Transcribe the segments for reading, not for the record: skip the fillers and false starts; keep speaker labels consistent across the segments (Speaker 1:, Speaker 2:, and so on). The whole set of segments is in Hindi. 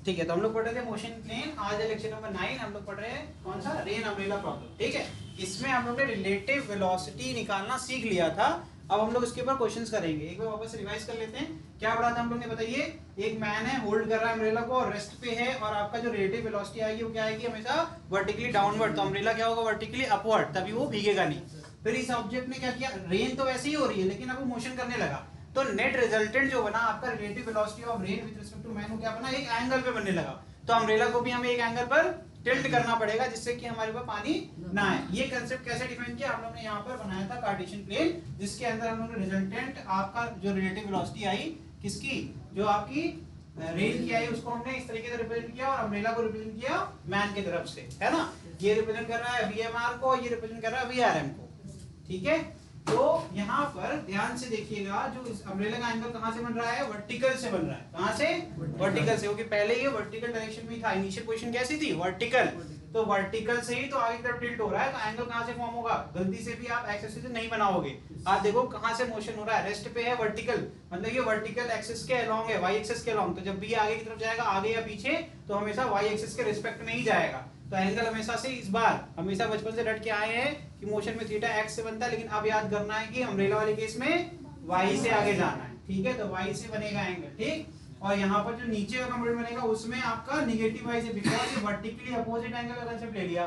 Speaker 1: ठीक है, तो हम लोग पढ़ रहे थे मोशन प्लेन। आज है लेक्चर नंबर 9। हम लोग पढ़ रहे हैं कौन सा, रेन अम्ब्रेला प्रॉब्लम। ठीक है, इसमें हम लोग ने रिलेटिव वेलोसिटी निकालना सीख लिया था। अब हम लोग इसके ऊपर क्वेश्चंस करेंगे। एक बार वापस रिवाइज कर लेते हैं। क्या पढ़ा था हम लोग ने, बताइए। एक मैन है, होल्ड कर रहा है अम्ब्रेला को और रेस्ट पे है, और आपका जो रिलेटिव वेलोसिटी आएगी वो क्या आएगी, हमेशा वर्टिकली डाउनवर्ड। तो अम्ब्रेला क्या होगा, वर्टिकली अपवर्ड, तभी वो भीगेगा नहीं। फिर इस ऑब्जेक्ट ने क्या किया, रेन तो वैसे ही हो रही है लेकिन अब वो मोशन करने लगा, तो नेट रिजल्टेंट जो बना आपका relative velocity of rain with respect to man, क्या बना, एक एंगल पे बनने लगा। तो अम्ब्रेला को भी हमें एक एंगल पर टिल्ट करना पड़ेगा जिससे कि हमारे ऊपर पानी ना आए। ये कांसेप्ट कैसे डिफाइन किया हम लोग ने, यहाँ पर बनाया था कार्टेशियन प्लेन, जिसके अंदर हम लोग ने रिजल्टेंट आपका जो रिलेटिव वेलोसिटी आई किसकी, जो आपकी रेन की आई, उसको हमने इस तरीके से रिप्रेजेंट किया और अम्ब्रेला को रिप्रेजेंट किया मैन की तरफ से, है ना। ये रिप्रेजेंट कर रहा है वीएमआर को, ये रिप्रेजेंट कर रहा है वीआरएम को। ठीक है, तो यहाँ पर ध्यान से देखिएगा, जो इस अम्ब्रेला का एंगल कहाँ से बन रहा है, वर्टिकल से बन रहा है। कहाँ से, वर्टिकल से, क्योंकि पहले ये वर्टिकल डायरेक्शन में था। इनिशियल पोजीशन कैसी थी, वर्टिकल, तो वर्टिकल से ही तो आगे की तरफ टिल्ट हो रहा है, तो एंगल कहाँ से फॉर्म होगा, गलती से भी आप एक्स एक्सिस से नहीं बनाओगे। आप देखो कहाँ से मोशन हो रहा है, रेस्ट पे है, वर्टिकल, मतलब ये वर्टिकल एक्सिस के अलोंग है, वाई एक्सिस के अलोंग। तो जब भी आगे की तरफ जाएगा, आगे या पीछे, तो हमेशा वाई एक्सिस के रिस्पेक्ट में ही जाएगा। तो एंगल हमेशा से, इस बार हमेशा बचपन से रट के आए हैं कि मोशन में थीटा एक्स से बनता है, लेकिन अब याद करना है कि अम्ब्रेला वाले केस में वाई से आगे जाना है। ठीक है, तो वाई से बनेगा एंगल, ठीक। और यहाँ पर जो नीचे का कंपोनेंट बनेगा उसमें आपका निगेटिव वाई से, बिकॉज़ ये वर्टिकली अपोजिट एंगल का कांसेप्ट ले लिया।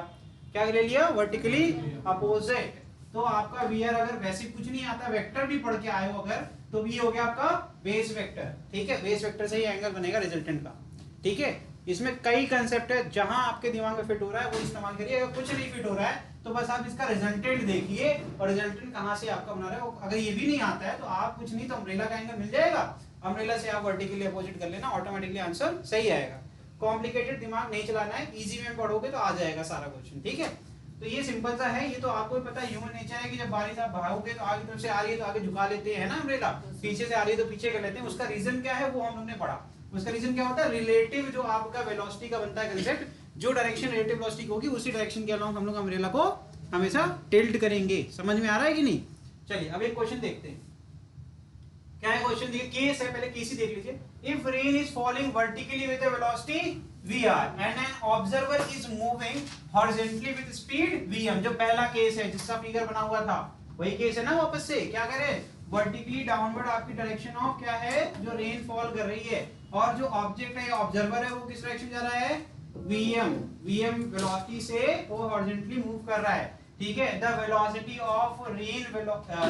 Speaker 1: क्या ले लिया, वर्टिकली अपोजिट। तो आपका वीआर अगर वैसे कुछ नहीं आता, वेक्टर भी पढ़ के आए हो अगर, तो ये हो गया आपका बेस वेक्टर। ठीक है, बेस वेक्टर से ही एंगल बनेगा रिजल्टेंट का। ठीक है, इसमें कई कंसेप्ट है, जहां आपके दिमाग में फिट हो रहा है वो इस्तेमाल करिए। अगर कुछ नहीं फिट हो रहा है तो बस आप इसका रिजल्टेंट देखिए, और रिजल्टेंट कहां से आपका बना रहा है। अगर ये भी नहीं आता है तो आप कुछ नहीं, तो अम्ब्रेला का एंगल मिल जाएगा, अम्ब्रेला से आप वर्टिकली अपोजिट कर लेना, ऑटोमेटिकली आंसर सही आएगा। कॉम्प्लिकेटेड दिमाग नहीं चलाना है, इजी में पढ़ोगे तो आ जाएगा सारा क्वेश्चन। ठीक है, तो ये सिंपल सा है। ये तो आपको भी पता है, ह्यूमन नेचर है कि जब बारिश आप भागोगे तो आगे तरफ से आ रही है तो आगे झुका लेते हैं ना अम्ब्रेला, पीछे से आ रही है तो पीछे कर लेते हैं। उसका रीजन क्या है वो हम लोग ने पढ़ा। उसका रीजन क्या होता है, रिलेटिव जो आपका वेलोसिटी का बनता है कंसेप्ट, जो डायरेक्शन रिलेटिव वेलोसिटी होगी उसी डायरेक्शन के अलोंग हम लोग अम्ब्रेला को हमेशा टिल्ट करेंगे। समझ में आ रहा है कि नहीं। चलिए अब एक क्वेश्चन देखते हैं। क्या है क्वेश्चन, देखिए केस है, पहले केस ही देख लीजिए। If rain is falling vertically with a velocity vr and an observer is moving horizontally with speed vm, जो पहला केस है जिसका फिगर बना हुआ था वही केस है ना। वापस से क्या करें, वर्टिकली डाउनवर्ड आपकी डायरेक्शन ऑफ क्या है, जो रेन फॉल कर रही है, और जो ऑब्जेक्ट है, ऑब्जर्वर है, वो किस डायरेक्शन जा रहा है, vm वेलोसिटी से वो हॉरिजॉन्टली मूव कर रहा है। ठीक है, the velocity of rain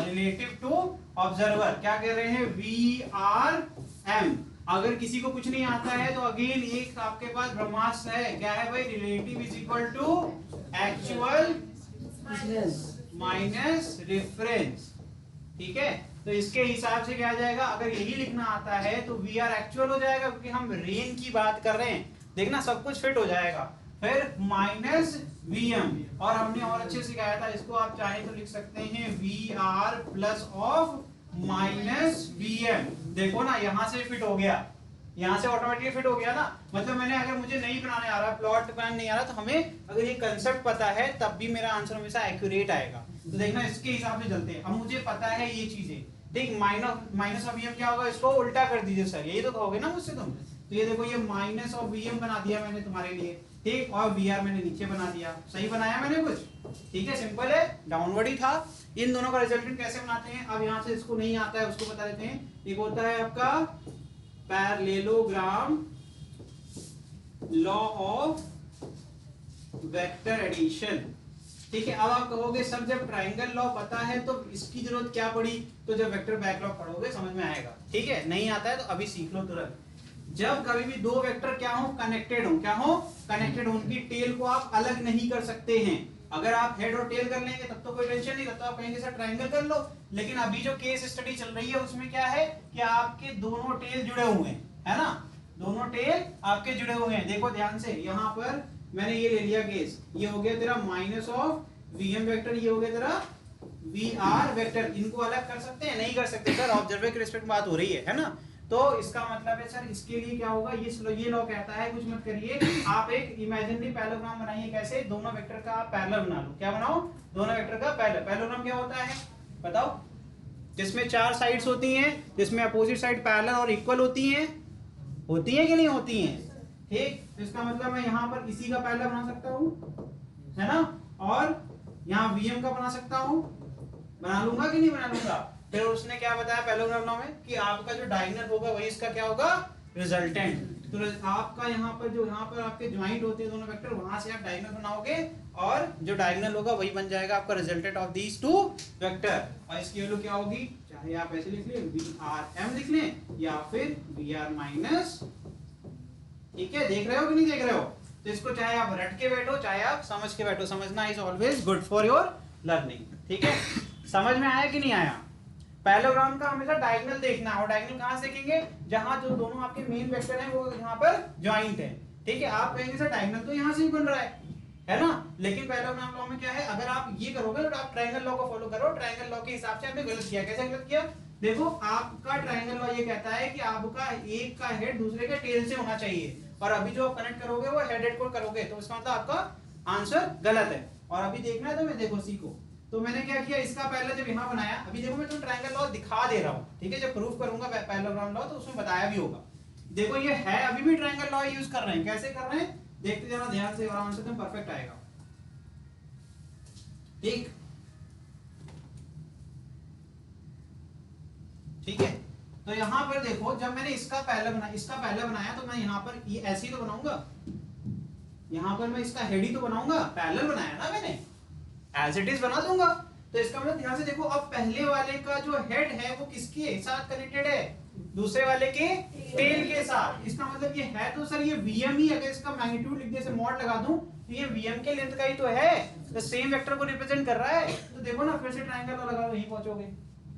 Speaker 1: relative to observer क्या कह रहे हैं, vrm। अगर किसी को कुछ नहीं आता है तो अगेन एक आपके पास ब्रह्मास्त्र है, क्या है भाई, relative is equal to actual minus reference. ठीक है, तो इसके हिसाब से क्या आ जाएगा, अगर यही लिखना आता है तो वी आर एक्चुअल हो जाएगा, क्योंकि हम रेन की बात कर रहे हैं। देखना सब कुछ फिट हो जाएगा। फिर माइनस वीएम, और हमने और अच्छे से सिखाया था, इसको आप चाहे तो लिख सकते हैं V R plus of minus VM. देखो ना, यहां से फिट हो गया, यहां से ऑटोमेटिकली फिट हो गया ना। मतलब मैंने, अगर मुझे नहीं बनाने आ रहा, प्लॉट बनाने नहीं आ रहा, तो हमें अगर ये कंसेप्ट पता है तब भी मेरा आंसर हमेशा एक्यूरेट आएगा। तो देखना इसके हिसाब से चलते हैं। अब मुझे पता है ये चीजें, ठीक, माइनस ऑफ वीएम क्या होगा, इसको उल्टा कर दीजिए सर, यही तो कहोगे ना मुझसे तुम। तो ये देखो, ये माइनस ऑफ वीएम बना दिया मैंने तुम्हारे लिए, ठीक, और वीआर मैंने नीचे बना दिया। सही बनाया मैंने कुछ, ठीक है, सिंपल है, डाउनवर्ड ही था। इन दोनों का रिजल्टेंट कैसे बनाते हैं, अब यहां से इसको नहीं आता है उसको बता देते हैं। एक होता है आपका parallelogram law of vector addition. ठीक है, अब आप कहोगे सर जब ट्रायंगल लॉ पता है तो इसकी जरूरत क्या पड़ी, तो जब वेक्टर बैकलॉग पढ़ोगे समझ में आएगा। ठीक है, नहीं आता है तो अभी सीख लो तुरंत। जब कभी भी दो वेक्टर क्या हो, कनेक्टेड हो, क्या हो, कनेक्टेड हो, उनकी टेल को आप अलग नहीं कर सकते हैं। अगर आप हेड और टेल कर लेंगे तब तो कोई टेंशन नहीं, तब तो आप कहेंगे सर ट्रायंगल कर लो। लेकिन अभी जो केस स्टडी चल रही है उसमें क्या है कि आपके दोनों टेल जुड़े हुए हैं, है ना, दोनों टेल आपके जुड़े हुए हैं। देखो ध्यान से, यहाँ पर मैंने ये ले लिया केस, ये हो गया तेरा माइनस ऑफ वीएम वेक्टर, ये हो गया तेरा वी आर वेक्टर। इनको अलग कर सकते हैं, नहीं कर सकते सर, ऑब्जर्वर के रिस्पेक्ट में बात हो रही है ना। तो इसका मतलब है सर इसके लिए क्या होगा, ये लॉ कहता है, कुछ मत करिए, आप एक इमेजिनरी पैरेललोग्राम बनाइए। कैसे, दोनों वेक्टर का आप पैरेलल बना लो। क्या बनाओ, दोनों वेक्टर का पैरेलल। पैरेललोग्राम क्या होता है बताओ, जिसमें चार साइड्स होती हैं, जिसमें अपोजिट साइड पैरेलल और इक्वल होती हैं कि नहीं होती हैं। ठीक, तो इसका मतलब मैं यहाँ पर इसी का पहला बना सकता हूँ, है ना, और यहाँ Vm का बना सकता हूँ, बना लूंगा कि नहीं बना लूंगा। फिर उसने क्या बताया पैरेललोग्राम में कि आपका जो डायगोनल होगा वही इसका क्या होगा, रिजल्टेंट। तो आपका यहाँ पर जो यहाँ पर आपके ज्वाइंट होते हैं दोनों वेक्टर, वहां से आप डायगोनल बनाओगे और जो डायगोनल होगा वही बन जाएगा आपका resultant of these two vector. और इसकी वैल्यू क्या होगी, चाहे आप ऐसे लिख लें Vrm लिख लें या फिर Vr माइनस, ठीक है, देख रहे हो कि नहीं देख रहे हो। तो इसको चाहे आप रट के बैठो चाहे आप समझ के बैठो, समझना is always good for your learning, ठीक है। समझ में आया कि नहीं आया। पैरेललोग्राम का हमेशा डायगोनल देखना है, और डायगोनल कहां से देखेंगे, जहां जो दोनों आपके मेन वेक्टर हैं वो यहाँ पर ज्वाइंट है, ठीक है। आप कहेंगे सर डायगोनल तो यहाँ से ही बन रहा है ना, लेकिन पैरेललोग्राम लॉ में क्या है, अगर आप ये करोगे तो आप ट्रायंगल लॉ को फॉलो करो, ट्रायंगल लॉ के हिसाब से आपने गलत किया। कैसे गलत किया, देखो आपका ट्रायंगल लॉ ये कहता है कि आपका एक का हेड दूसरे के टेल से होना चाहिए, और अभी जो आप कनेक्ट करोगे वो हेड हेड को करोगे, तो इसका मतलब आपका आंसर गलत है। और अभी देखना है तुम्हें, देखो सीखो। तो मैंने क्या किया, इसका पहले जब यहाँ बनाया, अभी देखो मैं तुम्हें ट्रायंगल लॉ दिखा दे रहा हूँ, ठीक है। जब प्रूफ करूंगा पैरेललोग्राम लॉ तो उसमें बताया भी होगा। देखो ये है, अभी भी ट्रायंगल लॉ यूज कर रहे हैं, कैसे कर रहे हैं देखते जाना ध्यान से, और आंसर तुम परफेक्ट आएगा, ठीक, ठीक है। तो यहाँ पर देखो जब मैंने इसका पहला बनाया तो मैं यहाँ पर ये ऐसे ही तो बनाऊंगा, यहाँ पर मैं इसका हेड ही तो बनाऊंगा, पैरेलल बनाया ना मैंने, एज इट इज बना दूंगा। तो इसका मतलब ध्यान से देखो, अब पहले वाले का जो हेड है वो किसके साथ कनेक्टेड है, दूसरे वाले के टेल के साथ। इसका मतलब ये है तो सर ये Vm ही, अगर इसका मैग्नीट्यूड लिख दे से मॉड लगा दूं तो ये Vm के लेंथ का ही तो है, तो सेम वेक्टर को रिप्रेजेंट कर रहा है। तो देखो ना, फिर से ट्रायंगल लगा वहीं पहुंचोगे,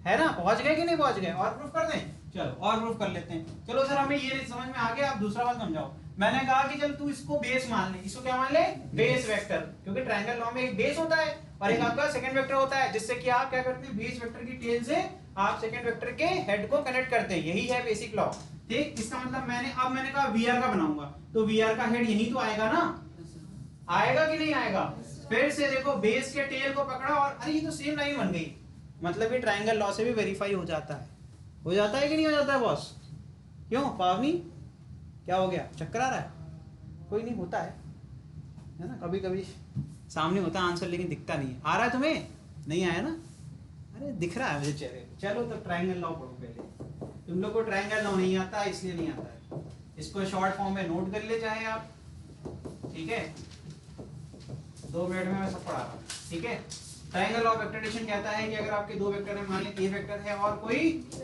Speaker 1: है ना, पहुंच गए कि नहीं पहुंच गए। और प्रूफ कर दें, चलो और प्रूफ कर लेते हैं। चलो सर हमें ये समझ में आ गया, आप दूसरा बात समझाओ। मैंने कहा कि चल तू इसको बेस मान ले, इसको क्या मान ले, बेस वेक्टर, क्योंकि ट्रायंगल लॉ में एक बेस होता है और एक आपका सेकंड वेक्टर होता है, जिससे कि आप क्या करते हैं, बेस वेक्टर की टेल से आप सेकंड वेक्टर के हेड को कनेक्ट करते हैं, यही है बेसिक लॉ, ठीक। इसका मतलब मैंने कहा Vr का बनाऊंगा, तो Vr का हेड यही तो आएगा ना, आएगा कि नहीं आएगा। फिर से देखो बेस के टेल को पकड़ा और अरे ये तो सेम लाइन बन गई, मतलब ये ट्रायंगल लॉ से भी वेरीफाई हो जाता है कि नहीं हो जाता है बॉस। क्यों पावनी, क्या हो गया, चक्कर आ रहा है, कोई नहीं, होता है ना, कभी कभी सामने होता है आंसर लेकिन दिखता नहीं है। आ रहा है तुम्हें, नहीं आया ना, अरे दिख रहा है मुझे चेहरे। चलो तो ट्रायंगल लॉ पढ़ो पहले, तुम लोग को ट्रायंगल लॉ नहीं आता इसलिए नहीं आता है, इसको शॉर्ट फॉर्म में नोट कर ले चाहे आप, ठीक है, 2 मिनट में मैं सब पढ़ा रहा हूँ, ठीक है। ट्रायंगल ऑफ वेक्टरेशन कहता है कि अगर आपके दो वेक्टर है, मान लीजिए ए वेक्टर है और कोई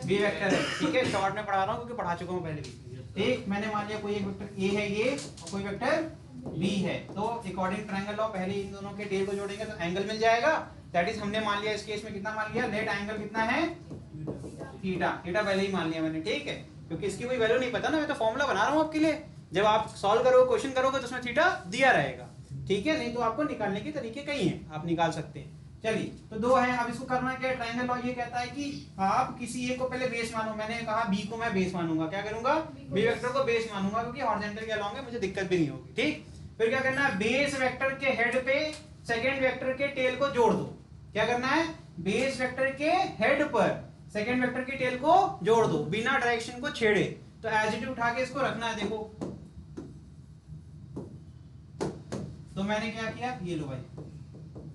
Speaker 1: बी वेक्टर है, ठीक है, शॉर्ट में पढ़ा रहा हूँ क्योंकि पढ़ा चुका हूँ पहले भी, ठीक। मैंने मान लिया कोई एक वेक्टर ए है ये और कोई वेक्टर बी है, तो अकॉर्डिंग ट्रायंगल लॉ पहले इन दोनों के टेल को जोड़ेंगे तो एंगल मिल जाएगा, दैट इज हमने मान लिया इस केस में कितना मान लिया, नेट एंगल कितना है थीटा, थीटा पहले ही मान लिया मैंने, ठीक है, क्योंकि इसकी कोई वैल्यू नहीं पता ना, मैं तो फॉर्मूला बना रहा हूँ आपके लिए, जब आप सॉल्व करोगे क्वेश्चन करोगे तो उसमें थीटा दिया रहेगा, ठीक है, नहीं तो आपको निकालने के तरीके कई हैं, आप निकाल सकते हैं। चलिए तो 2 है, अब इसको करना क्या है, ट्रायंगल लॉ ये कहता है कि आप किसी एक को पहले बेस मानो, मैंने कहा बी को मैं बेस मानूंगा, क्या करूंगा, बी वेक्टर को बेस मानूंगा क्योंकि हॉरिजॉन्टल के अलोंग है, मुझे दिक्कत भी नहीं होगी, ठीक। फिर क्या करना है, बेस वेक्टर के हेड पे सेकंड वेक्टर के टेल को जोड़ दो, क्या करना है, बेस वेक्टर के हेड पर सेकंड वेक्टर के टेल को जोड़ दो बिना डायरेक्शन को छेड़े, तो एज इट इज उठा के इसको रखना है, देखो तो मैंने क्या किया, ये लो भाई,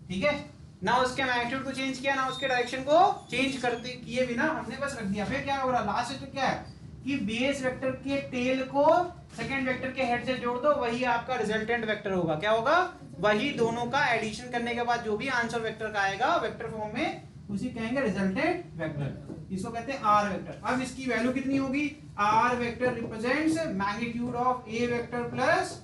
Speaker 1: ठीक है, ना उसके मैग्नीट्यूड को चेंज किया ना उसके डायरेक्शन को चेंज करते किए बिना हमने बस रख दिया। फिर क्या हो रहा, लास्ट में क्या है कि बेस वेक्टर के टेल को सेकंड वेक्टर के हेड से जोड़ दो, वही आपका रिजल्टेंट वेक्टर होगा, क्या होगा, वही दोनों का एडिशन करने के बाद जो भी आंसर वेक्टर का आएगा वेक्टर फॉर्म में उसी कहेंगे रिजल्टेंट वेक्टर, इसको कहते हैं आर वेक्टर। अब इसकी वैल्यू कितनी होगी, R vector represents magnitude of a vector plus,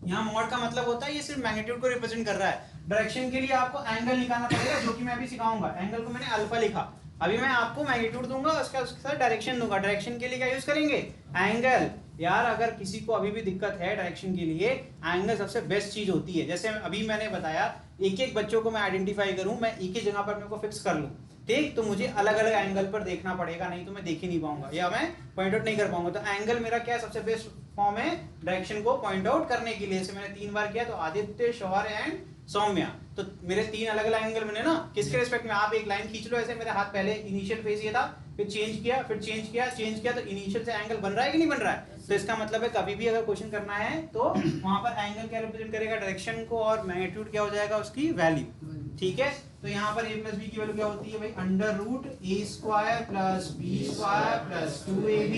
Speaker 1: यहाँ मॉड का मतलब होता है ये सिर्फ मैग्नीट्यूड को रिप्रेजेंट कर रहा है, डायरेक्शन के लिए आपको एंगल निकालना पड़ेगा जो कि मैं अभी सिखाऊंगा, एंगल को मैंने अल्फा लिखा, अभी मैं आपको मैग्नीट्यूड दूंगा उसके साथ डायरेक्शन दूंगा, डायरेक्शन के लिए क्या यूज करेंगे, एंगल। यार अगर किसी को अभी भी दिक्कत है डायरेक्शन के लिए, एंगल सबसे बेस्ट चीज होती है, जैसे अभी मैंने बताया एक एक बच्चों को मैं आइडेंटिफाई करूं, मैं एक ही जगह पर मेरे को फिक्स कर लूं, ठीक, तो मुझे अलग अलग एंगल पर देखना पड़ेगा, नहीं तो मैं देख ही नहीं पाऊंगा या मैं पॉइंट आउट नहीं कर पाऊंगा। तो एंगल मेरा क्या सबसे बेस्ट फॉर्म है डायरेक्शन को पॉइंट आउट करने के लिए, जैसे मैंने 3 बार किया, तो आदित्य, शौर्य एंड सौम्या, तो मेरे 3 अलग अलग एंगल बने ना, किसके रिस्पेक्ट में, आप एक लाइन खींच लो ऐसे, मेरे हाथ पहले इनिशियल फेज ये था, फिर चेंज किया, फिर चेंज किया, तो इनिशियल से एंगल बन रहा है कि नहीं बन रहा है, तो इसका मतलब है कभी भी अगर क्वेश्चन करना है तो वहां पर एंगल क्या रिप्रेजेंट करेगा, डायरेक्शन को, और मैग्नीट्यूड क्या हो जाएगा उसकी वैल्यू। ठीक है, तो यहाँ पर a प्लस बी की वैल्यू क्या होती है भाई, under root A square plus B square plus 2ab।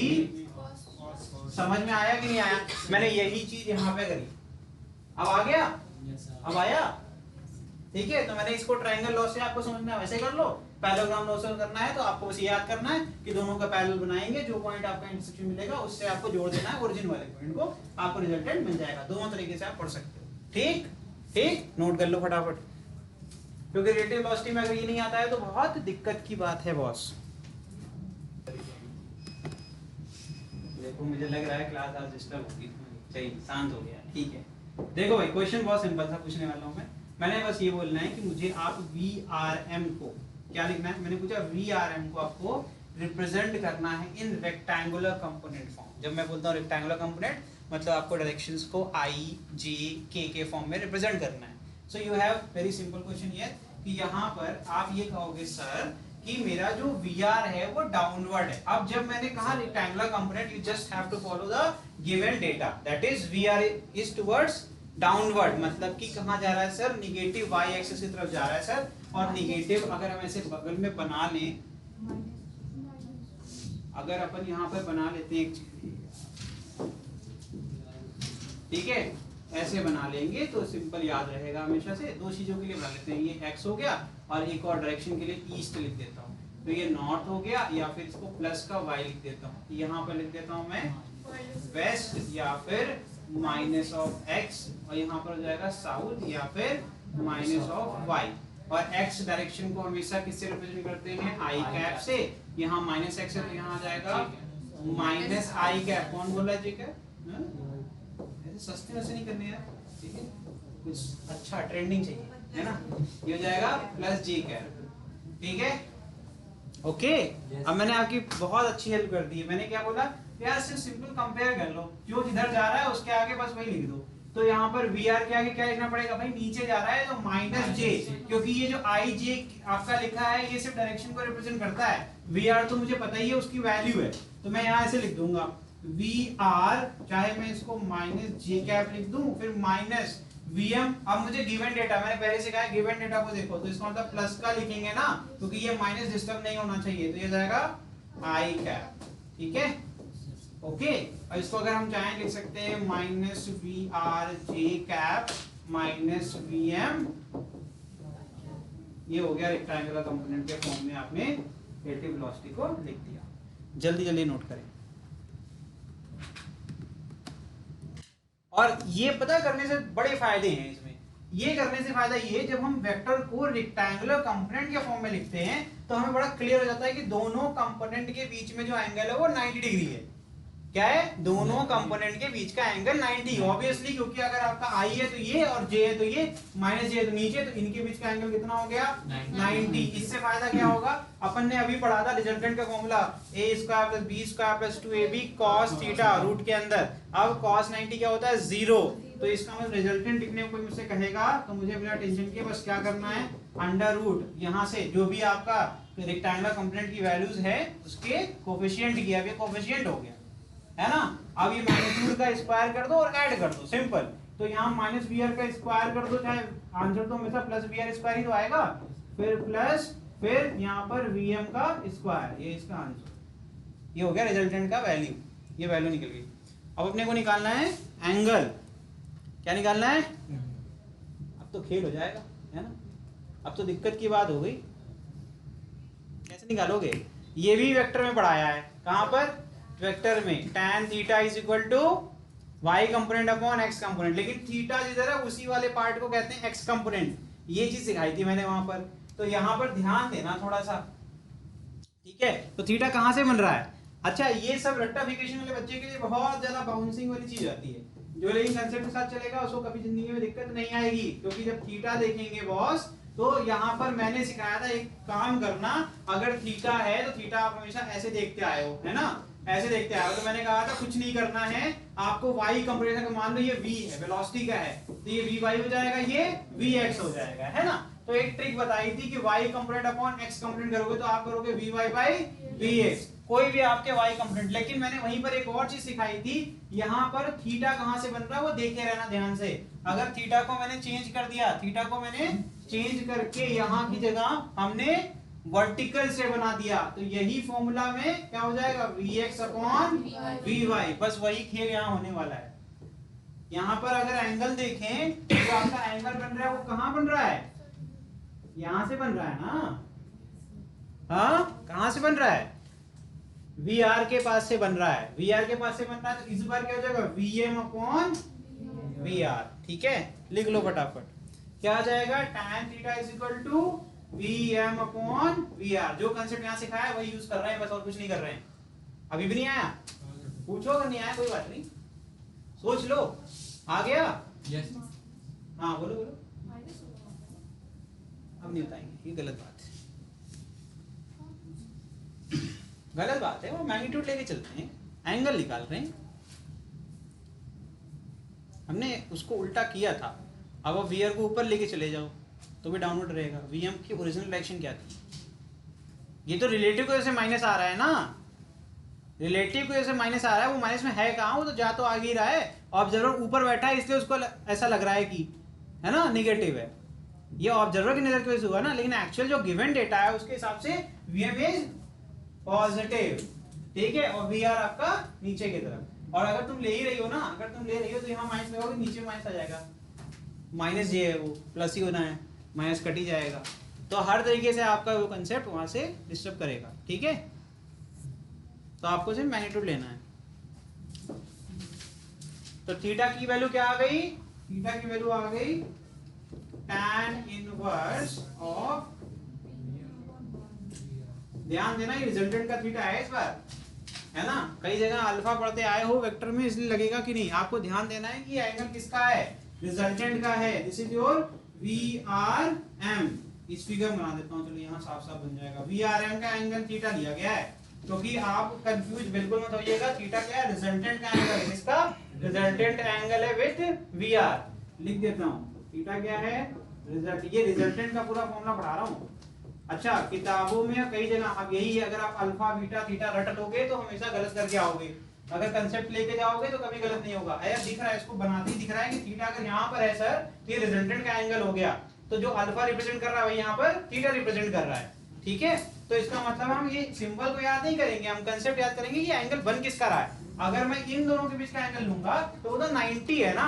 Speaker 1: समझ में आया कि नहीं आया? मैंने यही चीज यहाँ पे करी, अब आ गया, अब आया। ठीक है, तो मैंने इसको ट्रायंगल लॉ से आपको समझना है वैसे कर लो। पैरेललोग्राम लॉ से करना है तो आपको बस याद करना है कि दोनों का पैरेलल बनाएंगे, जो पॉइंट आपका इंटरसेक्शन मिलेगा उससे आपको जोड़ देना है ओरिजिन वाले पॉइंट को, आपको रिजल्टेंट मिल जाएगा। दोनों तरीके से आप पढ़ सकते हो। ठीक ठीक, नोट कर लो फटाफट, क्योंकि रिलेटिव वेलोसिटी में अगर ये नहीं आता है तो बहुत दिक्कत की बात है बॉस। देखो मुझे लग रहा है क्लास आज डिस्टर्ब होगी, सही शांत हो गया। ठीक है, देखो भाई क्वेश्चन बहुत सिंपल सा पूछने वाला हूं मैं। मैंने बस ये बोलना है कि मुझे आप VRM को क्या लिखना है, मैंने पूछा VRM को आपको रिप्रेजेंट करना है इन रेक्टेंगुलर कंपोनेंट फॉर्म। जब मैं बोलता हूँ रेक्टेंगुलर कंपोनेंट मतलब आपको डायरेक्शंस को I, J, K के फॉर्म में रिप्रेजेंट करना है। So you have very simple question here कि यहाँ पर आप ये कहोगे सर कि मेरा जो VR है वो डाउनवर्ड है। अब जब मैंने कहा rectangular component, you just have to follow the given data, that is VR is towards downward, मतलब कि कहाँ जा रहा है सर, निगेटिव y एक्सिस की तरफ जा रहा है सर। और निगेटिव अगर हम ऐसे बगल में बना लें, अगर अपन यहाँ पर बना लेते हैं एक चीज, ठीक है, ऐसे बना लेंगे तो सिंपल याद रहेगा हमेशा से। दो चीजों के लिए बना लेते हैं, ये x हो गया और एक और डायरेक्शन के लिए ईस्ट लिख देता हूँ, तो ये नॉर्थ हो गया, या फिर इसको प्लस का y लिख देता हूँ, यहाँ पर लिख देता हूँ मैं वेस्ट, या फिर माइनस ऑफ x, और यहाँ पर हो जाएगा साउथ, या फिर माइनस ऑफ y। और x डायरेक्शन को हमेशा किससे रिप्रेजेंट करते हैं, i कैप से। यहाँ माइनस x है तो यहाँ आ जाएगा माइनस i कैप। कौन बोल रहा है जी कैप? ऐसे सस्ते वैसे नहीं करने यार, ठीक है, कुछ अच्छा ट्रेंडिंग चाहिए, है ना। ये हो जाएगा प्लस j कैप। ठीक है, ओके। अब मैंने आपकी बहुत अच्छी हेल्प कर दी है। मैंने क्या बोला यार, सिर्फ सिंपल कंपेयर कर लो, जो जिधर जा रहा है उसके आगे बस वही लिख दो। तो यहाँ पर VR के आगे क्या लिखना पड़ेगा भाई, नीचे जा रहा है तो माइनस j, क्योंकि ये जो IJ आपका लिखा है ये सिर्फ डायरेक्शन को रिप्रेजेंट करता है। VR तो मुझे पता ही है उसकी वैल्यू है, तो मैं यहाँ ऐसे लिख दूंगा VR, चाहे मैं इसको माइनस j कैप लिख दूं, फिर माइनस VM। अब मुझे गिवन डेटा, मैंने पहले से कहा है गिवन डेटा को देखो, तो इसका मतलब प्लस का लिखेंगे ना, क्योंकि ये माइनस डिस्टर्ब नहीं होना चाहिए, तो ये जाएगा I कैप। ठीक है, ओके। और इसको अगर हम चाहें लिख सकते हैं minus VRJ cap minus VM। ये हो गया रेक्टेंगुलर कंपोनेंट के फॉर्म में आपने रिलेटिव वेलोसिटी को लिख दिया। जल्दी जल्दी नोट करें। और ये पता करने से बड़े फायदे हैं इसमें। ये करने से फायदा ये, जब हम वेक्टर को रेक्टेंगुलर कंपोनेंट के फॉर्म में लिखते हैं तो हमें बड़ा क्लियर हो जाता है कि दोनों कंपोनेंट के बीच में जो एंगल है वो 90 डिग्री है। क्या है, दोनों कंपोनेंट के बीच का एंगल 90, ऑब्वियसली, क्योंकि अगर आपका I है तो ये और J है तो ये, माइनस J है तो नीचे, तो इनके बीच का एंगल कितना हो गया 90। इससे फायदा क्या होगा, अपन ने अभी पढ़ा था रिजल्टेंट का formula a square plus b square plus 2ab cos theta root के अंदर। अब cos 90 क्या होता है 0, तो इसका मतलब रिजल्टेंट लिखने को कोई मुझसे कहेगा तो मुझे बिना टेंशन के बस क्या करना है, अंडर रूट यहाँ से जो भी आपका रेक्टेंगुलर कंपोनेंट की वैल्यूज है उसके कोफिशिएंट किया, अब ये कोफिशिएंट हो गया, है ना। अब ये मैग्नीट्यूड का स्क्वायर कर दो और ऐड कर दो, सिंपल। तो यहाँ माइनस VR का स्क्वायर कर दो, चाहे आंसर तो हमेशा प्लस VR स्क्वायर ही तो आएगा, फिर प्लस, फिर यहाँ पर VM का स्क्वायर, ये इसका आंसर। ये हो गया रिजल्टेंट का वैल्यू, ये वैल्यू निकल गई। अब अपने को निकालना है एंगल। क्या निकालना है, अब तो खेल हो जाएगा, है ना। अब तो दिक्कत की बात हो गई, कैसे निकालोगे। ये भी वेक्टर में पढ़ाया है, कहाँ पर, वेक्टर में। tan theta is equal to y component upon x component, लेकिन थीटा जिधर है उसी वाले पार्ट को कहते हैं x कंपोनेंट। ये चीज सिखाई थी मैंने वहां पर, तो यहाँ पर ध्यान देना थोड़ा सा, ठीक है। तो थीटा कहाँ से बन रहा है, अच्छा ये सब रेक्टिफिकेशन वाले बच्चे के लिए बहुत ज्यादा बाउंसिंग वाली चीज आती है, जो लेकिन कंसेप्ट के साथ चलेगा उसको कभी जिंदगी में दिक्कत नहीं आएगी, क्योंकि जब थीटा देखेंगे बॉस तो यहाँ पर मैंने सिखाया था एक काम करना, अगर थीटा है तो थीटा आप हमेशा ऐसे देखते आए हो, है ना। ऐसे देखते हैं। तो मैंने कहा था कुछ नहीं करना है आपको, y कंपोनेंट का मान लो ये v है, वेलोसिटी का है, तो ये vy हो जाएगा, ये vx हो जाएगा, है ना। तो एक ट्रिक बताई थी कि y component upon x component करोगे तो आप करोगे vy बाई vx, कोई भी आपके y कंपोनेंट। लेकिन मैंने वहीं पर एक और चीज सिखाई थी, यहाँ पर थीटा कहाँ से बन रहा है वो देखे रहना ध्यान से। अगर थीटा को मैंने चेंज कर दिया, थीटा को मैंने चेंज करके यहाँ की जगह हमने वर्टिकल से बना दिया, तो यही फॉर्मूला में क्या हो जाएगा, vx अपॉन vy। बस वही खेल यहाँ होने वाला है। यहाँ पर अगर एंगल देखें तो आपका एंगल बन रहा है, वो कहाँ बन रहा है, यहां से बन रहा है ना, हाँ कहां से बन रहा है, VR के पास से बन रहा है, VR के पास से बन रहा है, तो इस बार क्या हो जाएगा, VM अपॉन VR। ठीक है, लिख लो फटाफट, क्या आ जाएगा, tan theta is equal to VM upon VR। जो कंसेप्ट यहां सिखाया है वही यूज कर रहे हैं, बस और कुछ नहीं कर रहे हैं। अभी भी नहीं आया, पूछो, अगर नहीं आया कोई बात नहीं, सोच लो। आ गया?
Speaker 2: यस।
Speaker 1: हाँ बोलो बोलो। अब नहीं बताएंगे, ये गलत बात है, गलत बात है। वो मैग्नीट्यूड लेके चलते हैं, एंगल निकाल रहे हैं, हमने उसको उल्टा किया था। अब आप वीआर को ऊपर लेके चले जाओ तो भी डाउनवर्ड रहेगा। वीएम की ओरिजिनल डायरेक्शन क्या थी, ये तो रिलेटिव की वजह से माइनस आ रहा है ना, रिलेटिव की वजह से माइनस आ रहा है, वो माइनस में है कहाँ, वो तो जा तो आगे ही रहा है, ऑब्जर्वर ऊपर बैठा है इसलिए उसको ऐसा लग रहा है कि, है ना, निगेटिव है, ये ऑब्जर्वर की नजर की वजह से हुआ ना, लेकिन एक्चुअल जो गिवन डेटा है उसके हिसाब से वीएम इज पॉजिटिव, ठीक है, और वीआर आपका नीचे की तरफ। और अगर तुम ले ही रही हो ना, अगर तुम ले रही हो तो यहाँ माइनस लगाओगे, नीचे माइनस आ जाएगा, माइनस ये है, वो प्लस ही होना है, माइनस कट ही जाएगा। तो हर तरीके से आपका वो कंसेप्ट वहां से डिस्टर्ब करेगा, ठीक है। तो आपको सिर्फ मैग्नीट्यूड लेना है। तो थीटा की वैल्यू क्या आ गई, थीटा की वैल्यू आ गई tan इनवर्स ऑफ, ध्यान देना ये रिजल्टेंट का थीटा है इस बार, है ना। कई जगह अल्फा पढ़ते आए हो वेक्टर में, इसलिए लगेगा कि नहीं, आपको ध्यान देना है कि एंगल किसका है, रिजल्टेंट का है। This is your VRM। इस फिगर बना देता हूं, चलो यहाँ साफ साफ बन जाएगा। VRM का एंगल थीटा लिया गया है, क्योंकि आप कंफ्यूज बिल्कुल मत होइएगा। थीटा क्या है, रिजल्टेंट का एंगल है, इसका रिजल्टेंट एंगल है विद VR। लिख देता हूँ, थीटा क्या है, रिजल्ट, ये रिजल्टेंट का पूरा फॉर्मूला पढ़ा रहा हूँ। अच्छा, किताबों में कई जगह अब यही है, अगर आप अल्फा बीटा थीटा रट लोगे तो हमेशा गलत करके आओगे, अगर कंसेप्ट लेके जाओगे तो कभी गलत नहीं होगा। ऐसा दिख रहा है, इसको बनाते ही दिख रहा है कि थीटा अगर यहाँ पर है सर तो ये रिजल्टेंट का एंगल हो गया, तो जो अल्फा रिप्रेजेंट कर रहा है वही यहाँ पर थीटा रिप्रेजेंट कर रहा है, ठीक है। तो इसका मतलब हम ये सिंबल को याद नहीं करेंगे, हम कंसेप्ट याद करेंगे कि एंगल बन किसका रहा है। अगर मैं इन दोनों के बीच का एंगल लूंगा तो वो तो 90 है ना,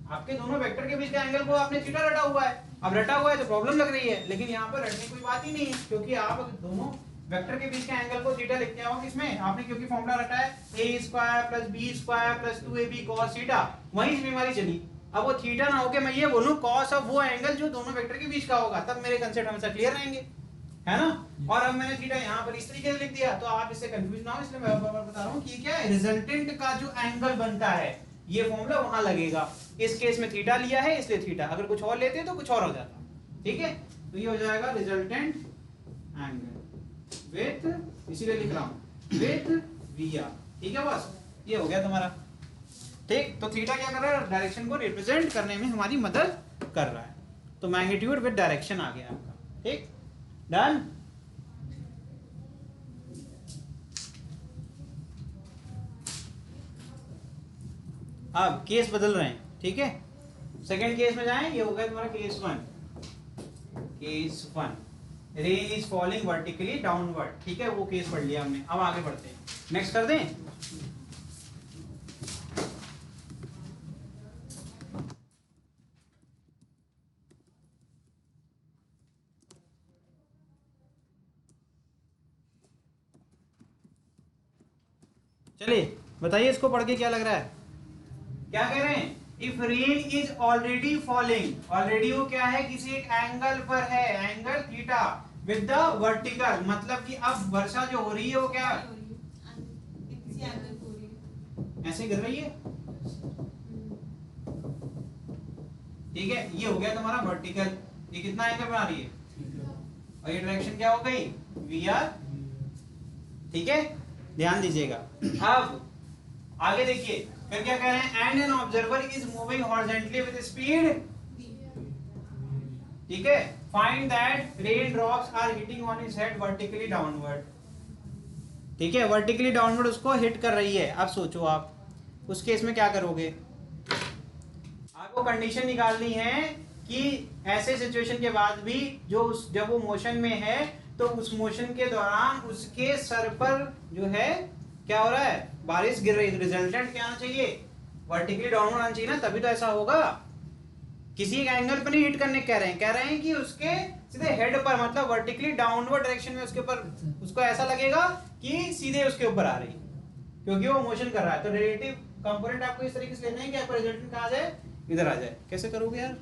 Speaker 1: आपके दोनों वेक्टर के बीच का एंगल को आपने थीटा रटा हुआ है, अब रटा हुआ है तो प्रॉब्लम लग रही है, लेकिन यहाँ पर रटने कोई बात ही नहीं है, क्योंकि आप दोनों वेक्टर के बीच के एंगल को थीटा लिखते हो किसमें, आपने क्योंकि फॉर्मूला रटा है a² + b² + 2ab cos theta, वहीं से बीमारी चली। अब वो थीटा ना होके मैं ये बोलूं cos ऑफ वो एंगल जो दोनों वेक्टर के बीच का होगा, तब मेरे कंसेप्ट हमेशा क्लियर रहेंगे, है ना। और अब मैंने थीटा यहाँ पर इस तरीके से लिख दिया, तो आप इससे कंफ्यूज ना हो, इसलिए मैं बता रहा हूँ कि क्या है, रिजल्टेंट का जो एंगल बनता है ये फॉर्मूला वहां लगेगा। इस केस में थीटा लिया है इसलिए थीटा, अगर कुछ और लेते तो कुछ और हो जाता, ठीक है। तो ये हो जाएगा रिजल्टेंट एंगल विथ, इसीलिए लिख रहा हूं विथ VR, ठीक है बस, ये हो गया तुम्हारा, ठीक। तो थीटा क्या कर रहा है, डायरेक्शन को रिप्रेजेंट करने में हमारी मदद कर रहा है। तो मैग्नीट्यूड विद डायरेक्शन आ गया आपका, ठीक, डन। अब केस बदल रहे हैं, ठीक है। सेकंड केस में जाएं, ये हो गया तुम्हारा case 1। Case 1, rain is falling vertically downward, ठीक है, वो केस पढ़ लिया हमने। अब आगे बढ़ते हैं, नेक्स्ट कर दें। चलिए बताइए, इसको पढ़ के क्या लग रहा है, क्या कह रहे हैं, if rain is already falling, already वो क्या है, किसी एक एंगल पर है, angle theta with the vertical, मतलब कि अब वर्षा जो हो रही है वो क्या ऐसे गिर रही है, ठीक है। ये हो गया तुम्हारा वर्टिकल, ये कितना एंगल बना रही है, और ये डायरेक्शन क्या हो गई, VR, ठीक है। ध्यान दीजिएगा। अब आगे देखिए फिर क्या कह रहे हैं, and an observer is moving horizontally with speed, ठीक है, find that rain drops are hitting on his head vertically downward, ठीक है, वर्टिकली डाउनवर्ड उसको हिट कर रही है। अब सोचो आप उस केस में क्या करोगे, आपको कंडीशन निकालनी है कि ऐसे सिचुएशन के बाद भी जब वो मोशन में है तो उस मोशन के दौरान उसके सर पर जो है क्या हो रहा है, बारिश गिर रही है, रिजल्टेंट क्या आना चाहिए, वर्टिकली डाउनवर्ड आना चाहिए ना, तभी तो ऐसा होगा। किसी एक एंगल पर नहीं हिट करने कह रहे हैं कि उसके सीधे हेड पर, मतलब वर्टिकली डाउनवर्ड डायरेक्शन में उसके ऊपर, उसको ऐसा लगेगा कि सीधे उसके ऊपर आ रही, क्योंकि वो मोशन कर रहा है। तो रिलेटिव कंपोनेंट आपको इस तरीके से लेना है कि आपका रिजल्टेंट कहां जाए, इधर आ जाए। कैसे करोगे यार,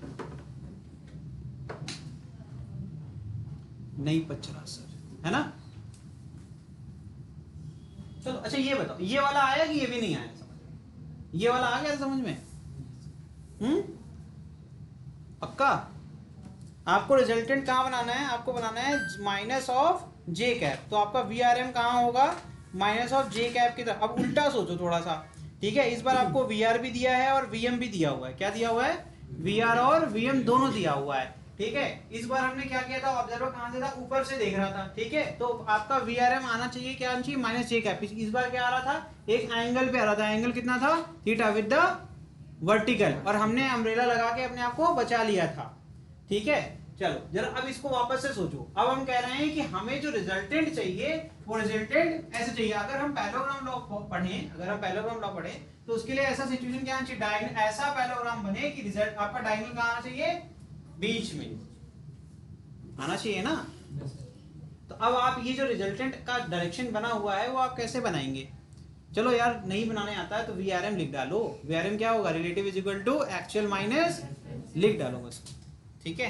Speaker 1: नहीं पच रहा सर, है ना। चलो अच्छा ये बताओ, ये वाला आया कि ये भी नहीं आया समझ, ये वाला आ गया समझ में? पक्का आपको रिजल्टेंट कहाँ बनाना है, आपको बनाना है माइनस ऑफ जे कैप, तो आपका वी आर एम कहाँ होगा, माइनस ऑफ जे कैप की तरफ। अब उल्टा सोचो थोड़ा सा, ठीक है, इस बार आपको वी आर भी दिया है और वी एम भी दिया हुआ है। क्या दिया हुआ है, वी आर और वी एम दोनों दिया हुआ है, ठीक है। इस बार हमने क्या किया था, ऑब्जर्वर कहाँ से था, ऊपर से देख रहा था, ठीक है, तो आपका वी आर एम आना चाहिए, क्या आना चाहिए, माइनस जे कैप। इस बार क्या आ रहा था, एक एंगल पे आ रहा था, एंगल कितना था, थीटा विद द वर्टिकल, और हमने अम्ब्रेला लगा के अपने आप को बचा लिया था, ठीक है। चलो जरा अब इसको वापस से सोचो, अब हम कह रहे हैं कि हमें जो रिजल्टेंट चाहिए वो रिजल्टेंट ऐसे चाहिए। अगर हम पैरेललोग्राम लॉ पढ़ें, तो उसके लिए ऐसा सिचुएशन क्या आना चाहिए, डायगोनल, ऐसा पैरेललोग्राम बने कि रिजल्ट आपका डायगोनल कहां आना चाहिए, बीच में आना चाहिए ना। तो अब आप ये जो रिजल्टेंट का डायरेक्शन बना हुआ है वो आप कैसे बनाएंगे, चलो यार नहीं बनाने आता है तो वी आर एम लिख डालो। वी आर एम क्या होगा, relative is equal to actual minus, लिख डालो बस, ठीक है।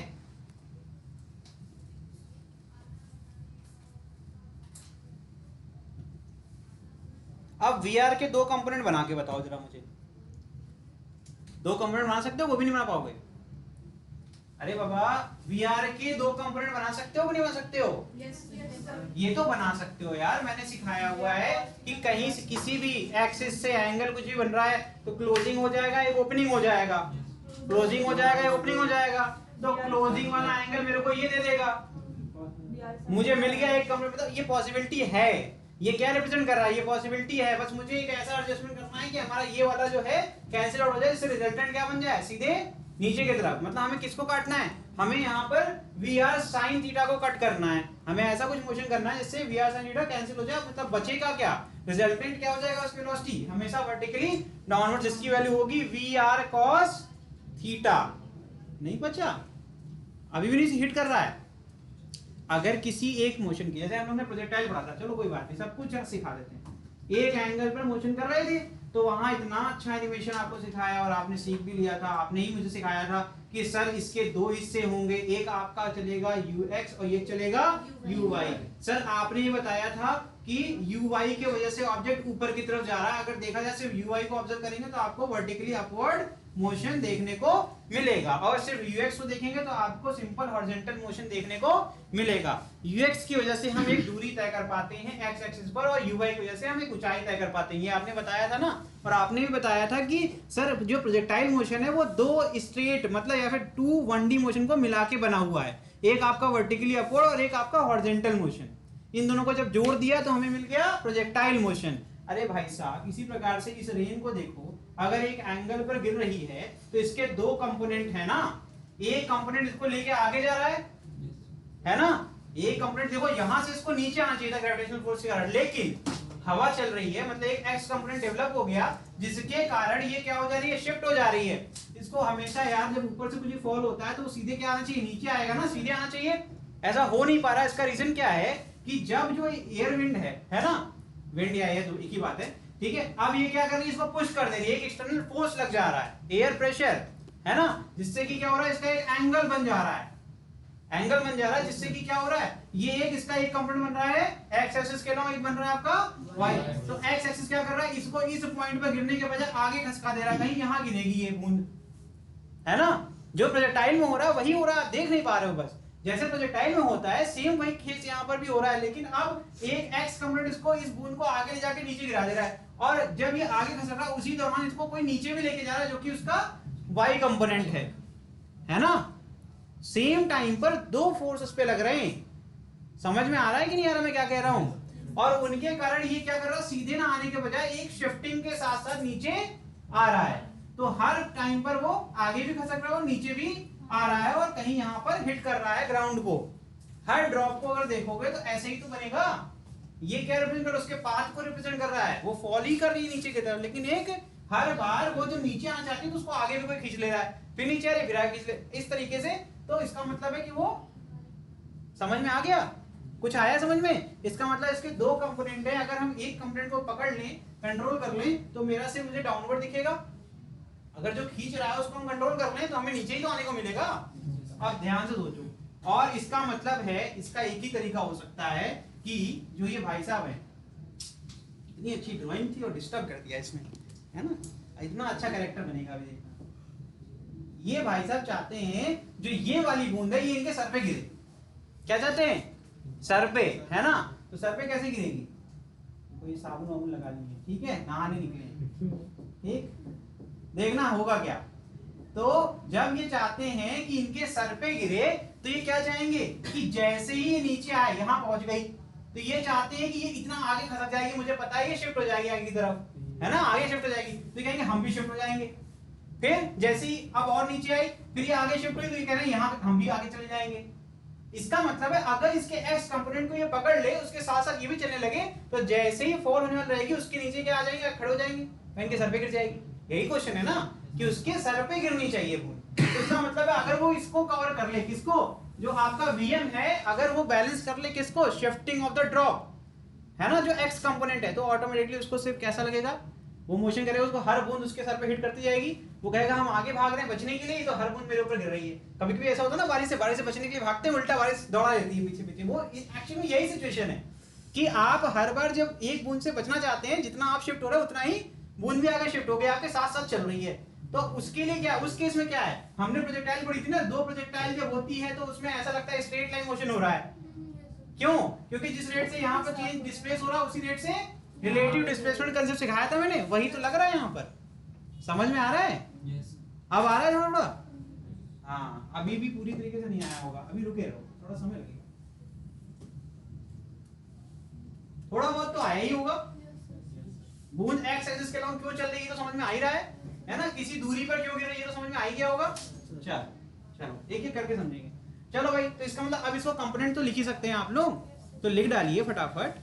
Speaker 1: अब वी आर के दो कंपोनेंट बना के बताओ जरा मुझे, दो कंपोनेंट बना सकते हो, वो भी नहीं बना पाओगे। अरे बाबा वी आर के दो कंपोनेंट बना सकते हो कि नहीं बना सकते हो, ये तो बना सकते हो यार, मैंने सिखाया हुआ है कि कहीं से किसी भी एक्सिस से एंगल कुछ भी बन रहा है तो क्लोजिंग हो जाएगा, एक ओपनिंग हो जाएगा, क्लोजिंग हो जाएगा, एक ओपनिंग हो जाएगा। तो क्लोजिंग वाला एंगल मेरे को ये दे देगा, मुझे मिल गया एक कंपोनेंट। तो ये पॉसिबिलिटी है, ये क्या रिप्रेजेंट कर रहा है, ये पॉसिबिलिटी है, बस मुझे एक ऐसा एडजस्टमेंट करना है कि हमारा ये वाला जो है कैंसिल आउट हो जाए, इससे रिजल्टेंट क्या बन जाए, सीधे नीचे की तरफ। मतलब हमें किसको काटना है, हमें यहाँ पर वी आर साइन थीटा को कट करना है, हमें ऐसा कुछ मोशन करना है जिससे V R sine theta cancel हो जाए, मतलब बचेगा क्या, रिजल्टेंट क्या हो जाएगा, उसकी वेलोसिटी हमेशा वर्टिकली डाउनवर्ड, जिसकी वैल्यू होगी वी आर कॉस थीटा। नहीं बचा, अभी भी नहीं हिट कर रहा है। अगर किसी एक मोशन की, जैसे हम लोग ने प्रोजेक्टाइल पढ़ा था, चलो कोई बात नहीं, सब कुछ सिखा देते हैं। एक एंगल पर मोशन कर रहे थे तो वहां इतना अच्छा एनिमेशन आपको सिखाया और आपने सीख भी लिया था, आपने ही मुझे सिखाया था कि सर इसके दो हिस्से होंगे, एक आपका चलेगा ux और एक चलेगा uy। सर आपने ये बताया था कि uy के वजह से ऑब्जेक्ट ऊपर की तरफ जा रहा है, अगर देखा जाए सिर्फ uy को ऑब्जर्व करेंगे तो आपको वर्टिकली अपवर्ड मोशन देखने को मिलेगा, और सिर्फ ux को देखेंगे तो आपको सिंपल हॉरिजॉन्टल मोशन देखने को मिलेगा। ux की वजह से हम एक दूरी तय कर पाते हैं x एक्सिस पर, और uy की वजह से हम एक ऊंचाई तय कर पाते हैं, ये आपने बताया था ना। और आपने भी बताया था कि सर जो प्रोजेक्टाइल मोशन है वो दो स्ट्रेट मतलब या फिर 2 1D मोशन को मिला के बना हुआ है, एक आपका वर्टिकली अपवर्ड और एक आपका हॉरिजॉन्टल मोशन। इन दोनों को जब जोड़ दिया तो हमें मिल गया प्रोजेक्टाइल मोशन। अरे भाई साहब इसी प्रकार से इस रेन को देखो, अगर एक एंगल पर गिर रही है तो इसके दो कंपोनेंट है ना, एक कंपोनेंट इसको लेके आगे जा रहा है ना, एक कंपोनेंट देखो यहां से इसको नीचे आना चाहिए था ग्रेविटेशनल फोर्स के कारण, लेकिन हवा चल रही है, मतलब एक एक्स कंपोनेंट डेवलप हो गया जिसके कारण ये क्या हो जा रही है, शिफ्ट हो जा रही है। इसको हमेशा यार जब ऊपर से कुछ फॉल होता है तो सीधे क्या आना चाहिए, नीचे आएगा ना, सीधे आना चाहिए, ऐसा हो नहीं पा रहा। इसका रीजन क्या है कि जब जो एयर विंड है ना, विंड या एयर एक ही बात है, ठीक है। अब ये क्या कर रही है, इसको पुश कर दे रही है, एक एक्सटर्नल फोर्स लग जा रहा है, एयर प्रेशर है ना, जिससे कि क्या हो रहा है, इसका एक एंगल बन जा रहा है, एंगल बन जा रहा है, जिससे कि क्या हो रहा है, ये एक इसका एक कंपोनेंट बन रहा है एक्स एक्सिस के अलावा एक बन रहा है आपका वाई। तो एक्स एक्सिस क्या कर रहा है, इसको इस पॉइंट पर गिरने के बजाय आगे खसका दे रहा है, कहीं यहां गिरेगी ये बूंद, है ना। जो प्रोजेक्टाइल में हो रहा है वही हो रहा है, आप देख नहीं पा रहे हो बस। जैसे प्रोजेक्टाइल में होता है सेम वही केस यहाँ पर भी हो रहा है, लेकिन अब एक एक्स कंपोनेंट इसको इस बूंद को आगे ले जाके नीचे गिरा दे रहा है, और जब ये आगे खसक रहा है उसी दौरान इसको कोई नीचे भी लेके जा रहा है जो कि उसका वाई कंपोनेंट है ना। सेम टाइम पर दो फोर्स उस पे लग रहे हैं, समझ में आ रहा है कि नहीं आ रहा मैं क्या कह रहा हूं, और उनके कारण ये क्या कर रहा है, सीधे ना आने के बजाय एक शिफ्टिंग के साथ साथ नीचे आ रहा है, तो हर टाइम पर वो आगे भी खसक रहा है और नीचे भी आ रहा है, और कहीं यहां पर हिट कर रहा है ग्राउंड को। हर ड्रॉप को अगर देखोगे तो ऐसे ही तो बनेगा, ये क्या रिप्रेजेंट कर, उसके पाथ को रिप्रेजेंट कर रहा है, वो फॉल ही कर रही है नीचे की तरफ, लेकिन एक हर बार वो जो नीचे आना चाहती है तो उसको आगे भी कोई खींच ले रहा है, फिर नीचे आ रही फिर आगे खींच ले, इस तरीके से। तो इसका मतलब है कि वो, समझ में आ गया, कुछ आया समझ में। इसका मतलब इसके दो कंपोनेंट है, अगर हम एक कंपोनेंट को पकड़ लें, कंट्रोल कर लें, तो मेरा से मुझे डाउनवर्ड दिखेगा, अगर जो खींच रहा है उसको हम कंट्रोल कर लें तो हमें नीचे ही तो आने को मिलेगा। अब ध्यान से सोचो, और इसका मतलब है, इसका एक ही तरीका हो सकता है कि जो ये भाई साहब है, इतनी अच्छी ड्राइंग थी और डिस्टर्ब कर दिया इसमें, है ना, इतना अच्छा कैरेक्टर बनेगा अभी देखना। ये भाई साहब चाहते हैं जो ये वाली बूंद है ये इनके सर पे गिरे, क्या चाहते हैं, सर पे, है ना, तो सर पे कैसे गिरेगी, कोई साबुन वाबुन लगा लीजिए, ठीक है, नहाने निकले, ठीक, देखना होगा क्या। तो जब ये चाहते हैं कि इनके सर पे गिरे, तो ये क्या चाहेंगे कि जैसे ही ये नीचे आए, यहां पहुंच गई, तो ये चाहते हैं कि ये इतना आगे खसक जाएगी, मुझे पता है ये शिफ्ट हो जाएगी आगे की तरफ, है ना, आगे शिफ्ट हो जाएगी, तो कहेंगे हम भी शिफ्ट हो जाएंगे। फिर जैसे ही अब और नीचे आई, फिर ये आगे शिफ्ट हुई, तो ये कह रहे हैं यहाँ हम भी आगे चले जाएंगे। इसका मतलब है अगर इसके एक्स कंपोनेंट को ये पकड़ ले, उसके साथ साथ ये भी चलने लगे, तो जैसे ही फॉल होने वाली रहेगी उसके नीचे क्या आ जाएंगे, खड़े हो जाएंगे, इनके सर पे गिर जाएगी। यही क्वेश्चन है ना, कि उसके सर पे गिरनी चाहिए बूंद। तो इसका मतलब है अगर वो इसको कवर कर ले, किसको, जो आपका वीएम है, अगर वो बैलेंस कर ले किसको, शिफ्टिंग ऑफ द ड्रॉप, है ना, जो एक्स कंपोनेंट है, तो ऑटोमेटिकली उसको सिर्फ कैसा लगेगा, वो मोशन करेगा, उसको हर बूंद उसके सर पे हिट करती जाएगी, वो कहेगा हम आगे भाग रहे हैं बचने के लिए, तो हर बूंद मेरे ऊपर गिर रही है। कभी कभी ऐसा होता है ना, बारिश से बचने के लिए भागते हैं, उल्टा बारिश दौड़ा देती है पीछे पीछे, वो एक्चुअली यही सिचुएशन है कि आप हर बार जब एक बूंद से बचना चाहते हैं, जितना आप शिफ्ट हो रहे हैं उतना ही बूंद भी आगे शिफ्ट हो गया, आपके साथ साथ चल रही है। तो उसके लिए क्या, उस केस में क्या है, हमने प्रोजेक्टाइल पढ़ी थी ना, दो प्रोजेक्टाइल जब होती है तो उसमें ऐसा लगता है स्ट्रेट लाइन मोशन हो रहा है, क्यों, क्योंकि जिस रेट से यहाँ पर चेंज डिस्प्लेस हो रहा है उसी रेट से रिलेटिव डिस्प्लेसमेंट कंसेप्ट सिखाया था मैंने, वही तो लग रहा है यहाँ पर, समझ में आ रहा है, अब आ रहा है थोड़ा, हाँ, अभी भी पूरी तरीके से नहीं आया होगा, अभी रुके रहो, थोड़ा समय लगेगा, थोड़ा बहुत तो आया ही होगा। बूंद एक्स एक्सिस के अलावा क्यों चल रही है तो समझ में आ ही रहा है ना, किसी दूरी पर क्यों गिर रही है तो समझ में आ ही गया होगा। चलो एक एक करके समझेंगे। चलो भाई, तो इसका मतलब अब इसको कंपोनेंट तो लिख ही सकते हैं आप लोग, तो लिख डालिए फटाफट।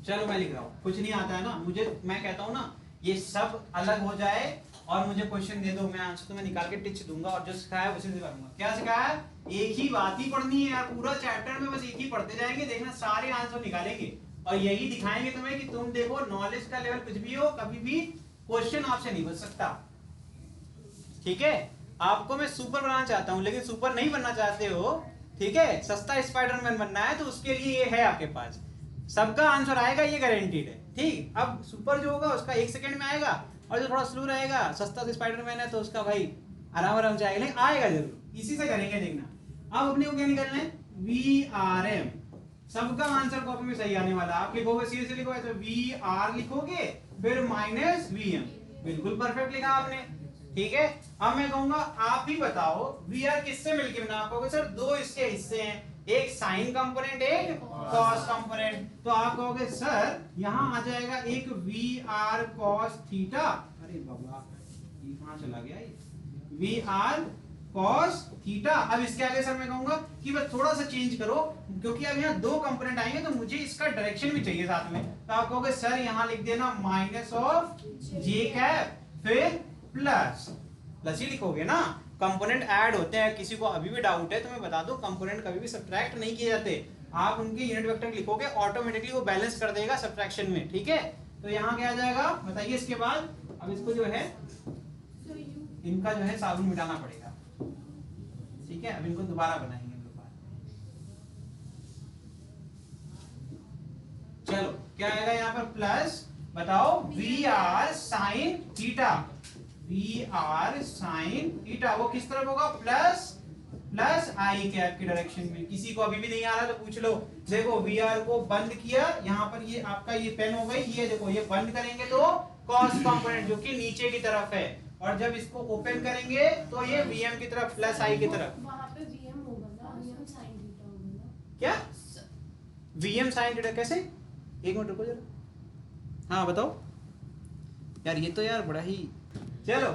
Speaker 1: चलो मैं लिख रहा हूँ, कुछ नहीं आता है ना मुझे, मैं कहता हूँ ना ये सब अलग हो जाए और मुझे क्वेश्चन दे दो, मैं आंसर तुम्हें निकाल के टिच दूंगा, और जो सिखाया उसे सिखाऊंगा। क्या सिखाया, एक ही बात ही पढ़नी है यार, पूरा चैप्टर में बस एक ही पढ़ते जाएंगे, देखना सारे आंसर निकालेंगे और यही दिखाएंगे तुम्हें कि तुम देखो नॉलेज का लेवल कुछ भी हो, कभी भी क्वेश्चन आपसे नहीं बच सकता, ठीक है। आपको मैं सुपर बनाना चाहता हूँ, लेकिन सुपर नहीं बनना चाहते हो, ठीक है, सस्ता स्पाइडरमैन बनना है, तो उसके लिए ये है आपके पास, सबका आंसर आएगा, ये गारंटीड है, ठीक। अब सुपर जो होगा उसका 1 सेकंड में आएगा, और जो थोड़ा स्लो रहेगा, सस्ता से स्पाइडरमैन है तो उसका भाई आराम आराम से आएगा, लेकिन आएगा जरूर, इसी से करेंगे देखना। अब अपने को क्या निकालना है, VRM, सबका आंसर कॉपी में सही आने वाला, आप लिखोगे सीधे से लिखोगे तो VR लिखोगे, फिर माइनस VM, बिल्कुल परफेक्ट लिखा आपने, ठीक है। अब मैं कहूंगा आप ही बताओ VR किससे मिलके बना, आप कहोगे सर दो इसके हिस्से हैं, एक साइन कंपोनेंट एक कॉस कंपोनेंट, तो आप कहोगे सर यहां आ जाएगा एक VR cos थीटा, अरे बाबा ये कहां चला गया ये, VR cos थीटा। अब इसके आगे सर मैं कहूंगा कि बस थोड़ा सा चेंज करो, क्योंकि अब यहाँ दो कंपोनेंट आएंगे तो मुझे इसका डायरेक्शन भी चाहिए साथ में, तो आप कहोगे सर यहाँ लिख देना माइनस ऑफ j कैप, फिर प्लस प्लस ही लिखोगे ना, कंपोनेंट ऐड होते हैं, किसी को अभी भी डाउट है तो मैं बता दूं, कंपोनेंट कभी भी सब्ट्रैक्ट नहीं किए जाते, आप उनके यूनिट वेक्टर लिखोगे ऑटोमेटिकली वो बैलेंस कर देगा सब्ट्रैक्शन में, ठीक है। तो यहाँ क्या आ जाएगा बताइए, इसके बाद अब इसको जो है इनका जो है साबुन मिटाना पड़ेगा, ठीक है, अब इनको दोबारा बनाएंगे हम लोग बाद में। चलो क्या आएगा यहाँ पर प्लस, बताओ V R sine theta, V R sine theta वो किस तरफ होगा, प्लस प्लस आई कैप की डायरेक्शन में। किसी को अभी भी नहीं आ रहा तो पूछ लो। देखो वी आर को बंद किया, यहाँ पर ये आपका ये पेन हो गई, ये देखो ये बंद करेंगे तो कॉस कंपोनेंट जो कि नीचे की तरफ है, और जब इसको ओपन करेंगे तो ये वीएम की तरफ प्लस आई की तरफ।
Speaker 2: वहां पे वीएम होगा ना, वीएम sin थीटा होगा ना।
Speaker 1: क्या वीएम साइन थीटा कैसे, एक मिनट रुको जरा, हाँ बताओ यार, ये तो यार बड़ा ही, चलो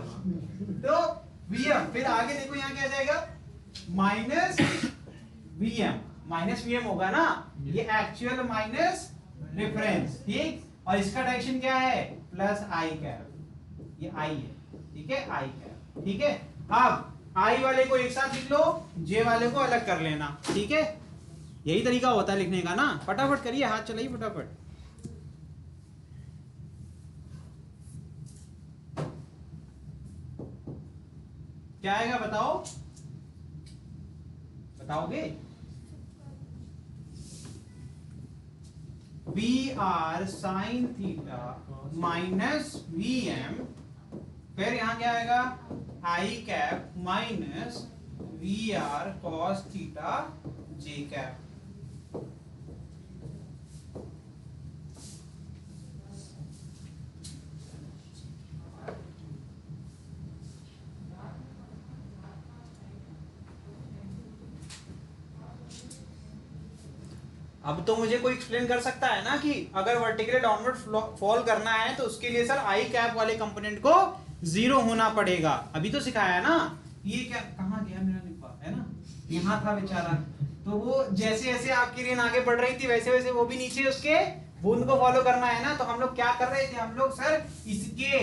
Speaker 1: तो वीएम, फिर आगे देखो यहाँ क्या जाएगा, माइनस वीएम, माइनस वीएम होगा ना, ये एक्चुअल माइनस रेफरेंस, ठीक, और इसका डायरेक्शन क्या है, प्लस आई कैप, ये आई है, ठीक है, आई कैप, ठीक है। अब आई वाले को एक साथ लिख लो, जे वाले को अलग कर लेना, ठीक है, यही तरीका होता है लिखने का ना। फटाफट करिए, हाथ चलाइए फटाफट। क्या आएगा बताओ, बताओगे, V R sine theta minus V M, फिर यहां क्या आएगा, I cap minus V R cos theta J cap. अब तो मुझे कोई एक्सप्लेन कर सकता है ना कि अगर वर्टिकली डाउनवर्ड फॉल करना है तो उसके लिए सर आई कैप वाले कंपोनेंट को 0 होना पड़ेगा। अभी तो सिखाया ना, ये क्या कहाँ गया मेरा निपा, है ना, यहाँ था बेचारा। तो वो जैसे जैसे आपकी रेन आगे बढ़ रही थी वैसे वैसे वो भी नीचे उसके बूंद को फॉलो करना है ना। तो हम लोग क्या कर रहे थे, हम लोग सर इसके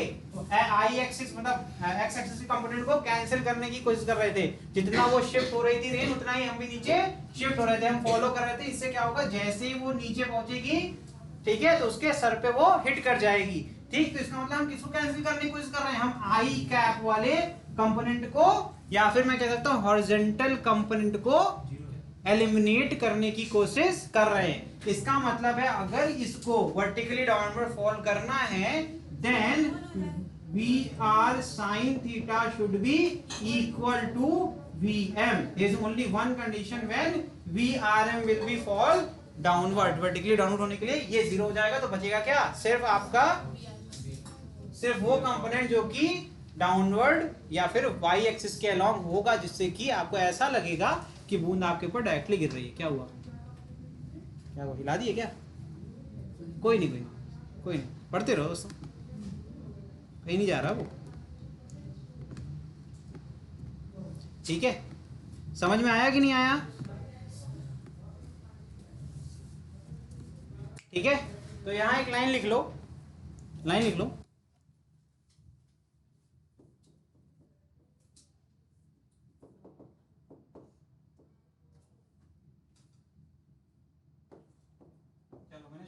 Speaker 1: आई एक्सिस मतलब एक्स एक्सिस के कंपोनेंट को कैंसिल करने की कोशिश कर रहे थे। जितना वो शिफ्ट हो रही थी रेन उतना ही हम भी नीचे शिफ्ट हो रहे थे, हम फॉलो कर रहे थे। इससे क्या होगा, जैसे ही वो नीचे पहुंचेगी, ठीक है, तो उसके सर पे वो हिट कर जाएगी, ठीक। तो इसका मतलब हम किसको कैंसिल करने की कोशिश कर रहे हैं, हम आई कैप वाले कंपोनेंट को, या फिर मैं कह सकता हूं हॉरिजॉन्टल कंपोनेंट को एलिमिनेट करने की कोशिश कर रहे हैं। इसका मतलब है अगर इसको वर्टिकली डाउनवर्ड फॉल करना है, then V R sine theta should be equal to VM. There is only one condition when VRM will be fall downward. Vertically downward होने के लिए ये 0 हो जाएगा, तो बचेगा क्या, सिर्फ आपका सिर्फ वो कंपोनेंट जो कि डाउनवर्ड या फिर वाई एक्सिस के अलोंग होगा, जिससे कि आपको ऐसा लगेगा कि बूंद आपके ऊपर डायरेक्टली गिर रही है। क्या हुआ, क्या हुआ, हिला दिए क्या, कोई नहीं कोई नहीं, पढ़ते रहो दोस्तों, कहीं नहीं जा रहा वो, ठीक है। समझ में आया कि नहीं आया, ठीक है। तो यहां एक लाइन लिख लो, लाइन लिख लो,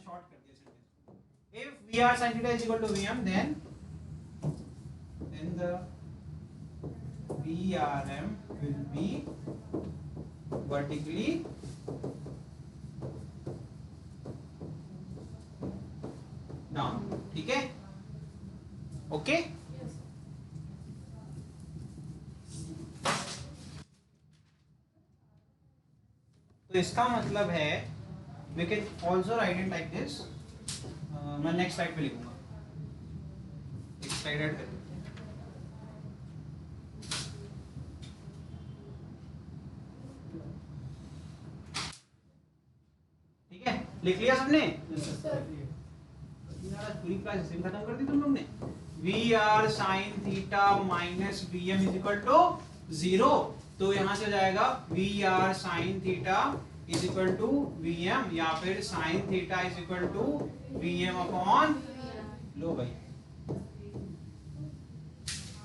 Speaker 1: शॉर्ट कर दिया sentence. If VR sin theta is equal to VM, then the VRM will be vertically down, ठीक है, ओके। तो इसका मतलब है we can also write it like this. मैं नेक्स्ट स्लाइड पे लिखूंगा, एक स्लाइड ऐड कर, ठीक है, लिख लिया सबने, पूरी क्लास इसे खत्म कर दी तुम लोग ने। V R sine theta minus V M is equal to 0, तो यहां से जाएगा V R sine theta is equal to Vm, या फिर sine theta is equal to Vm upon, लो भाई,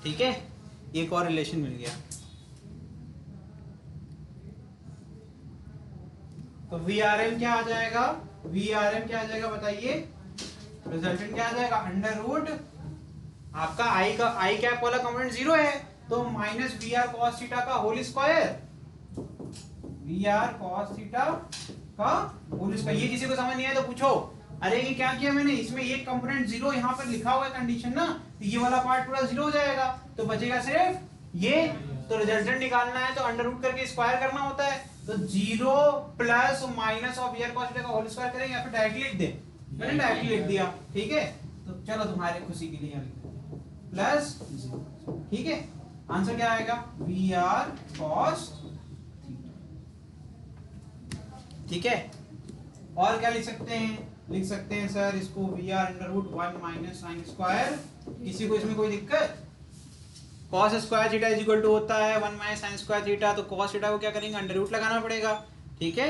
Speaker 1: ठीक है, एक और रिलेशन मिल गया। तो VRM क्या आ जाएगा, VRM क्या आ जाएगा बताइए, रिजल्टेंट क्या आ जाएगा, अंडर रूट आपका आई कैप वाला कंपोनेंट 0 है, तो minus V R cos theta का whole square V R cos theta का होल स्क्वायर। ये किसी को समझ नहीं आया तो पूछो, अरे ये क्या किया मैंने, इसमें एक कंपोनेंट जीरो यहाँ पर लिखा हुआ है कंडीशन ना, तो ये वाला पार्ट पूरा जीरो हो जाएगा, तो बचेगा सिर्फ ये। तो रिजल्टेंट निकालना है तो अंडर रूट करके स्क्वायर करना होता है, तो zero plus minus of V R cos theta का होल स्क्वायर करेंगे या फिर डायरेक्टली लिख दे, मैंने डायरेक्टली लिख दिया, ठीक है। तो चलो तुम्हारे खुशी के लिए प्लस जीरो, ठीक है। आंसर क्या आएगा, वी आर कॉस, ठीक है। और क्या लिख सकते हैं, लिख सकते हैं सर इसको V R under root 1 minus sine square. किसी को इसमें कोई दिक्कत, cos square theta is equal to होता है 1 माइनस साइन स्क्वायर थीटा, तो cos थीटा को क्या करेंगे, अंडर रूट लगाना पड़ेगा, ठीक है।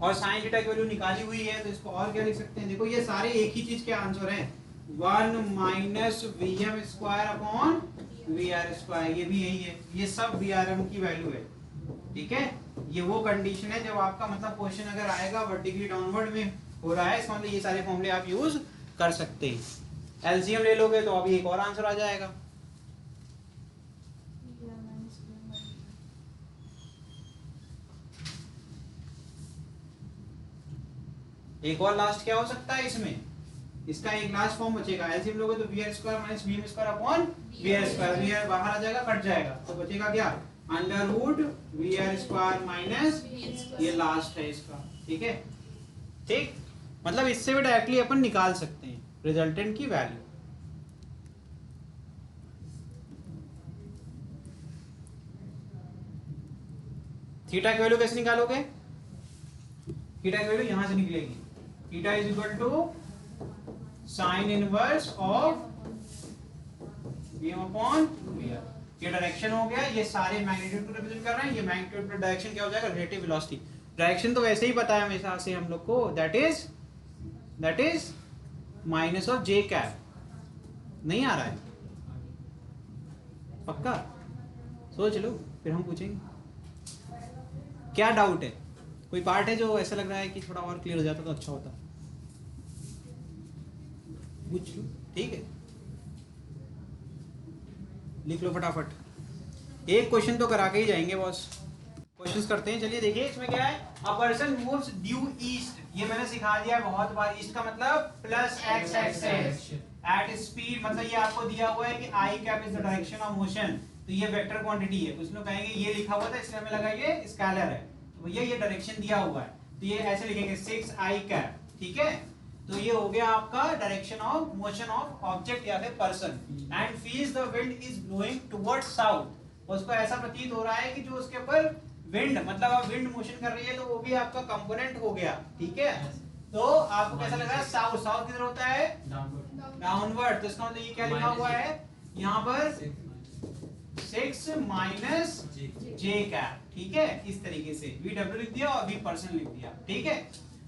Speaker 1: और साइन थीटा की वैल्यू निकाली हुई है, तो इसको और क्या लिख सकते हैं, देखो ये सारे एक ही चीज के आंसर हैं, 1 minus V M square upon V R square, ये भी यही है, ये सब वी आर एम की वैल्यू है, ठीक है। ये वो कंडीशन है जब आपका मतलब क्वेश्चन अगर आएगा वर्टिकली डाउनवर्ड में हो रहा है, इसका मतलब ये सारे फॉर्मूले आप यूज कर सकते हैं। एलसीएम ले लोगे तो अभी एक और आंसर आ जाएगा, एक और लास्ट क्या हो सकता है इसमें, इसका एक लास्ट फॉर्म बचेगा, एलसीएम लोगे तो V R square minus V M square upon V R square, V R बाहर आ जाएगा, कट जाएगा, तो बचेगा क्या, under root V R square minus, ये लास्ट है इसका, ठीक है। ठीक, मतलब इससे भी डायरेक्टली अपन निकाल सकते हैं रिजल्टेंट की वैल्यू। थीटा की वैल्यू कैसे निकालोगे, थीटा की वैल्यू यहां से निकलेगी, theta is equal to sine inverse of V M upon V R. ये डायरेक्शन हो गया, ये सारे मैग्नीट्यूड को रिप्रेजेंट कर रहे हैं, ये मैग्नीट्यूड का डायरेक्शन क्या हो जाएगा, रिलेटिव वेलोसिटी। डायरेक्शन तो वैसे ही पता है हमेशा से हम लोग को, that is minus of J cap. नहीं आ रहा है पक्का, सोच लो फिर हम पूछेंगे। क्या डाउट है, कोई पार्ट है जो ऐसा लग रहा है कि थोड़ा और क्लियर हो जाता तो अच्छा होता, पूछ लो, ठीक है। लिख लो फटाफट, एक क्वेश्चन तो करा के ही जाएंगे बॉस। क्वेश्चंस करते हैं, चलिए देखिए इसमें क्या है, a person moves due east, ये मैंने सिखा दिया है बहुत बार, ईस्ट का मतलब plus X axis at speed, मतलब ये आपको दिया हुआ है कि I cap is the direction of motion, तो ये वेक्टर क्वांटिटी है, कुछ लोग कहेंगे ये लिखा हुआ था इसलिए हमें लगा ये स्केलर है, तो भैया ये डायरेक्शन दिया हुआ है, तो ये ऐसे लिखेंगे 6 आई कैप, ठीक है। तो ये हो गया आपका direction of motion of object या फिर person, and feels the wind is blowing towards south, उसको ऐसा प्रतीत हो रहा है कि जो उसके ऊपर विंड, मतलब अब विंड मोशन कर रही है तो वो भी आपका कंपोनेंट हो गया, ठीक है। तो आपको कैसा लग रहा है, साउथ, साउथ किधर होता है, डाउनवर्ड, तो इसका मतलब ये क्या लिखा हुआ है यहाँ पर 6 माइनस जे कैप, ठीक है। इस तरीके से वी डब्ल्यू लिख दिया और वी पर्सन लिख दिया, ठीक है।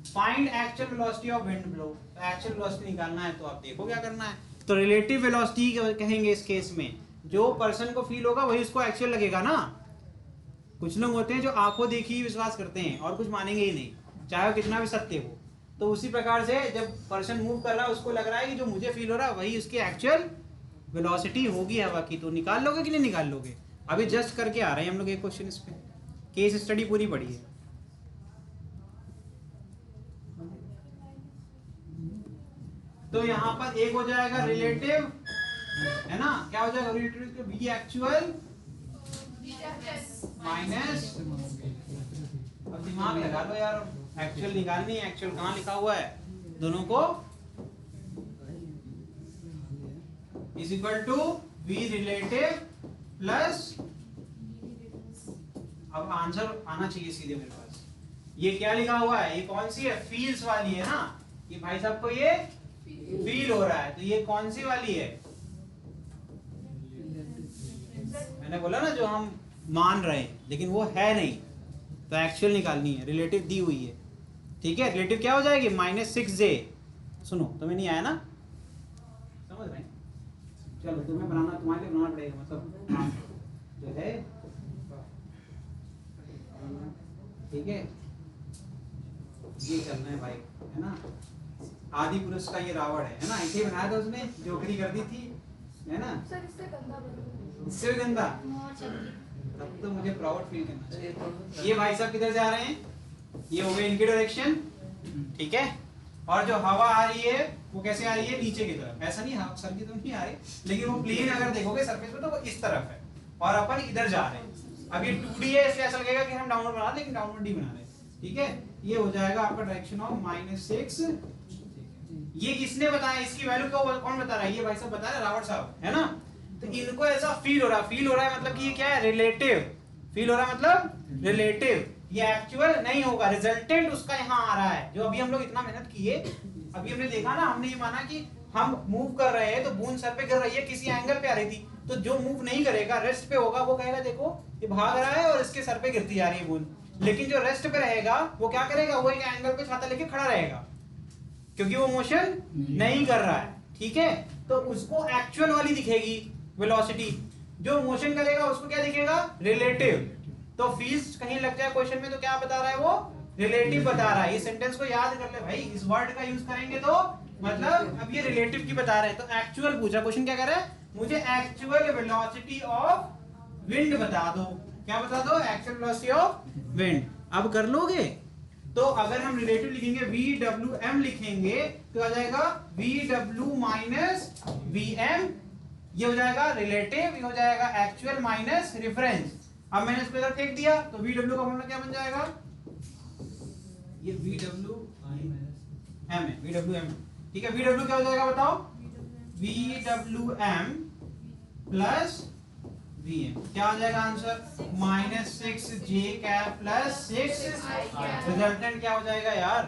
Speaker 1: Find actual velocity of wind blow, तो एक्चुअल वेलोसिटी निकालना है, तो आप देखो क्या करना है, तो रिलेटिव वेलोसिटी कहेंगे इस केस में, जो पर्सन को फील होगा वही उसको एक्चुअल लगेगा ना। कुछ लोग होते हैं जो आंखों देखी ही विश्वास करते हैं और कुछ मानेंगे ही नहीं, चाहे वो कितना भी सत्य हो। तो उसी प्रकार से जब पर्सन मूव कर रहा है उसको लग रहा है कि जो मुझे फील हो रहा है वही उसकी एक्चुअल वेलोसिटी होगी हवा की, तो निकाल लोगे कि नहीं निकाल लोगे। अभी जस्ट करके आ रहे हैं हम लोग एक क्वेश्चन, इस पे केस स्टडी पूरी पढ़ी है। तो यहाँ पर एक हो जाएगा रिलेटिव, है ना, क्या हो जाएगा रिलेटिव, वी एक्चुअल माइनस, अब दिमाग लगा लो यार, एक्चुअल निकालनी है, एक्चुअल कहाँ लिखा हुआ है, दोनों को is equal to V relative plus, अब आंसर आना चाहिए सीधे मेरे पास। ये क्या लिखा हुआ है, ये कौन सी है, फील्स वाली है ना, ये भाई साहब को ये फील हो रहा है, तो ये कौन सी वाली है, मैंने बोला ना जो हम मान रहे हैं लेकिन वो है नहीं, तो एक्चुअल निकालनी है, रिलेटिव दी हुई है, ठीक है। रिलेटिव क्या हो जाएगी, -6j, सुनो तुम्हें नहीं आया ना, समझ रहे हैं, चलो तुम्हें बनाना, तुम्हारे लिए बनाना पड़ेगा, मतलब जो है, ठीक है, ये करना है भाई, है ना। आदि पुरुष का ये रावण है ना, इसे बनाया था उसने, जोकरी कर दी थी, है ना।
Speaker 2: सर इससे गंदा बना,
Speaker 1: इससे भी गंदा, तब तो मुझे प्राउड फील करना चाहिए। ये भाई साहब किधर जा रहे हैं, ये हो गए इनकी डायरेक्शन, ठीक है। और जो हवा आ रही है वो कैसे आ रही है, नीचे की तरफ, ऐसा नहीं सर की तरफ नहीं आ रही, लेकिन वो प्लेन अगर देखोगे सरफेस पे तो वो इस तरफ है और अपन इधर जा रहे हैं। अब ये 2D है इसलिए ऐसा लगेगा कि हम डाउनवर्ड बना रहे हैं, लेकिन डाउनवर्ड नहीं बना रहे, ठीक है। ये हो जाएगा आपका डायरेक्शन ऑफ -6। ये किसने बताया, इसकी वैल्यू कौन बता रहा है, ये भाई साहब बता रहे हैं, रावत साहब, है ना। तो इनको ऐसा फील हो रहा है मतलब कि ये क्या है, रिलेटिव फील हो रहा है, मतलब रिलेटिव, ये एक्चुअल नहीं होगा, रिजल्टेंट उसका यहाँ आ रहा है। जो अभी हम लोग इतना मेहनत किए, अभी हमने देखा ना, हमने ये माना कि हम मूव कर रहे हैं तो बूंद सर पे गिर रही है, किसी एंगल पे आ रही थी, तो जो मूव नहीं करेगा, रेस्ट पे होगा, वो कहेगा देखो ये भाग रहा है और इसके सर पे गिरती जा रही है बूंद। लेकिन जो रेस्ट पे रहेगा वो क्या करेगा, वो एक एंगल पे छाता लेके खड़ा रहेगा, क्योंकि वो मोशन नहीं कर रहा है, ठीक है। तो उसको एक्चुअल वाली दिखेगी वेलोसिटी, जो मोशन करेगा उसको क्या दिखेगा, रिलेटिव। तो फील्ड्स कहीं लग जाए क्वेश्चन में तो क्या बता रहा है वो, रिलेटिव बता रहा है। ये सेंटेंस को याद कर ले भाई, इस वर्ड का यूज करेंगे तो मतलब अब ये रिलेटिव की बता रहे हैं। तो एक्चुअल पूछा, क्वेश्चन क्या कह रहा है, मुझे एक्चुअल वेलोसिटी ऑफ विंड बता दो। क्या बता दो, एक्चुअल वेलोसिटी ऑफ विंड। अब कर लोगे, तो अगर हम रिलेटिव लिखेंगे VWM लिखेंगे तो आ जाएगा VW माइनस VM, ये हो जाएगा रिलेटिव, ये हो जाएगा एक्चुअल माइनस रेफरेंस। अब मैंने इसको इधर फेंक दिया तो VW का फॉर्मूला क्या बन जाएगा, ये VWM है, VWM, ठीक है। VW क्या हो जाएगा बताओ, VWM प्लस VM, क्या हो जाएगा answer, -6j cap plus 6, resultant क्या हो जाएगा यार,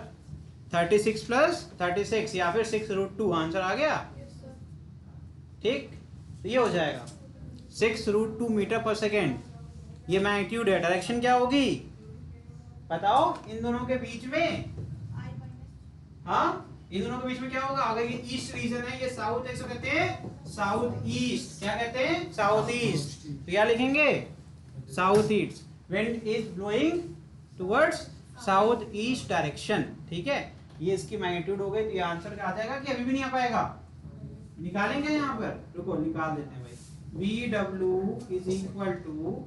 Speaker 1: 36 प्लस 36 या फिर 6√2, आंसर आ गया, ठीक। तो ये हो जाएगा 6√2 मीटर पर सेकेंड, ये मैग्नीट्यूड है। डायरेक्शन क्या होगी बताओ इन दोनों के बीच में, हाँ इन दोनों के बीच में क्या होगा, अगर ये ईस्ट रीजन है, ये साउथ है, इसको कहते हैं साउथ ईस्ट, क्या कहते हैं, साउथ ईस्ट। तो क्या लिखेंगे, south east, wind is blowing towards south east direction, ठीक है। ये इसकी मैग्नीट्यूड हो गई, तो ये आंसर आ जाएगा कि अभी भी नहीं आ पाएगा, निकालेंगे यहाँ पर, रुको निकाल देते हैं भाई। VW इज इक्वल टू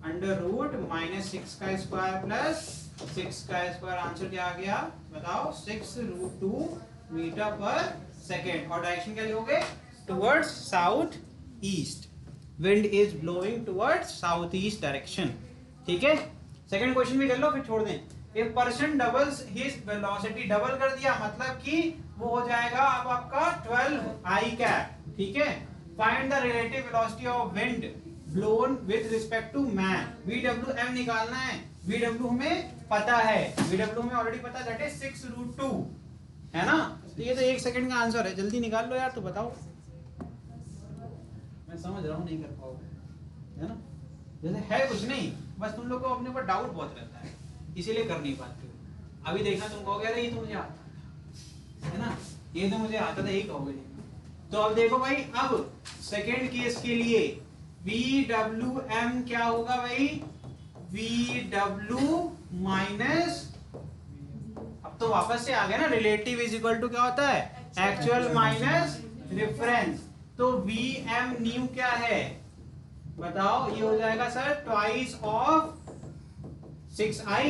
Speaker 1: √-6 का स्क्वायर प्लस 6 का स्क्वायर, आंसर क्या आ गया बताओ, 6√2 मीटर पर सेकेंड। और डायरेक्शन क्या लिखोगे, towards south east, wind is blowing towards south east direction, ठीक है। सेकंड क्वेश्चन भी कर लो फिर छोड़ दें। A person doubles his velocity, double कर दिया मतलब कि वो हो जाएगा अब आपका 12 कैप, ठीक है। Find the relative velocity of wind blown with respect to man. VWM निकालना है, VW हमें पता है, VW हमें ऑलरेडी पता है, दैट इज 6√2, है ना। तो ये तो 1 सेकंड का आंसर है, जल्दी निकाल लो यार, तो बताओ। मैं समझ रहा हूँ नहीं कर पाओगे, है ना, जैसे है कुछ नहीं, बस तुम लोग को अपने ऊपर डाउट बहुत रहता है, इसीलिए कर नहीं पाते हो। अभी देखना तुम कहोगे अरे ये तो मुझे आता है ना, ये तो मुझे आता था, यही कहोगे। तो अब देखो भाई, अब सेकेंड केस के लिए VWM क्या होगा भाई, VW माइनस, अब तो वापस से आ गया ना, रिलेटिव इज इक्वल टू क्या होता है, एक्चुअल माइनस रेफरेंस। तो VM न्यू क्या है बताओ, ये हो जाएगा सर ट्वाइस ऑफ 6i,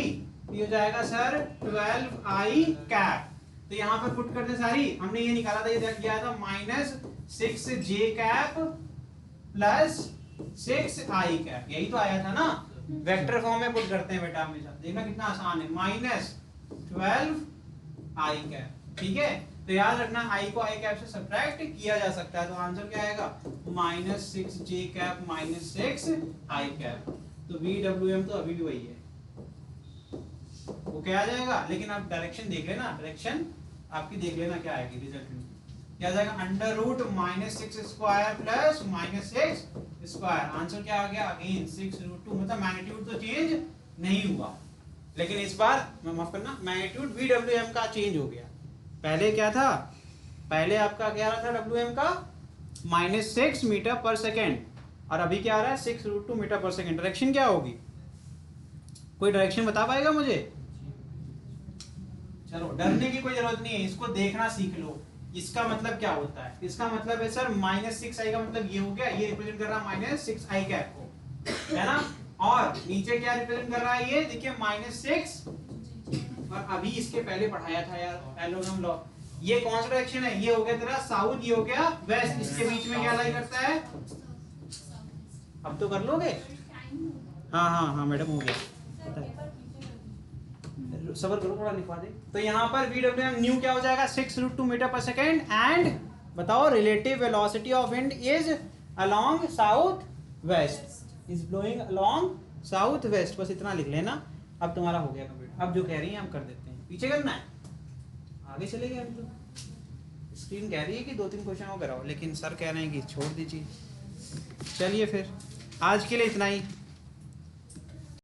Speaker 1: ये हो जाएगा सर 12i कैप। तो यहाँ पर पुट करते सारी, हमने ये निकाला था, ये किया था -6j cap plus 6i cap, यही तो आया था ना। वेक्टर फॉर्म में पुट करते हैं बेटा हमेशा, देखना कितना आसान है, -12i कैप, ठीक है। तो याद रखना i को i कैप से सब्ट्रैक्ट किया जा सकता है, तो आंसर क्या आएगा, -6j कैप -6i कैप। तो VWM तो अभी भी वही है, वो क्या आ जाएगा, लेकिन आप डायरेक्शन देख लेना, डायरेक्शन आपकी देख लेना क्या आएगी रिजल्ट में, क्या आ जाएगा, √-6 स्क्वायर प्लस -6 स्क्वायर, आंसर क्या आ गया अगेन 6√2, मतलब मैग्नीट्यूड तो चेंज नहीं हुआ, लेकिन इस बार माफ करना मैग्नीट्यूड VWM का चेंज हो गया। पहले क्या था, पहले आपका क्या आ रहा था WM का -6 मीटर पर सेकेंड, और अभी क्या आ रहा है 6√2 मीटर पर सेकेंड। डायरेक्शन क्या होगी, कोई डायरेक्शन बता पाएगा मुझे, चलो डरने की कोई जरूरत नहीं है, इसको देखना सीख लो। इसका मतलब क्या होता है, इसका मतलब है सर -6i का मतलब ये हो गया, ये रिप्रेजेंट कर रहा है -6i कैप को, है ना। और नीचे क्या रिप्रेजेंट कर रहा है ये देखिए -6, और अभी इसके पहले पढ़ाया था यार एलोगम लॉ। ये कौन सा डायरेक्शन है, ये हो गया तेरा साउथ, ये हो गया वेस्ट, इसके बीच में क्या लाई करता है। अब तो कर लोगे। हाँ मैडम हो गया, सबर करो थोड़ा लिखवा दे। तो यहाँ पर VWM न्यू क्या हो जाएगा 6√2 मीटर पर सेकेंड, एंड बताओ relative velocity of wind is along south west, is blowing along south west. बस इतना लिख लेना। अब तुम्हारा हो गया कंप्लीट। अब जो कह रही है हम कर देते हैं, पीछे करना है, आगे चले गए हम तो। स्क्रीन कह रही है कि 2-3 क्वेश्चन और कराओ, लेकिन सर कह रहे हैं कि छोड़ दीजिए। चलिए फिर आज के लिए इतना ही।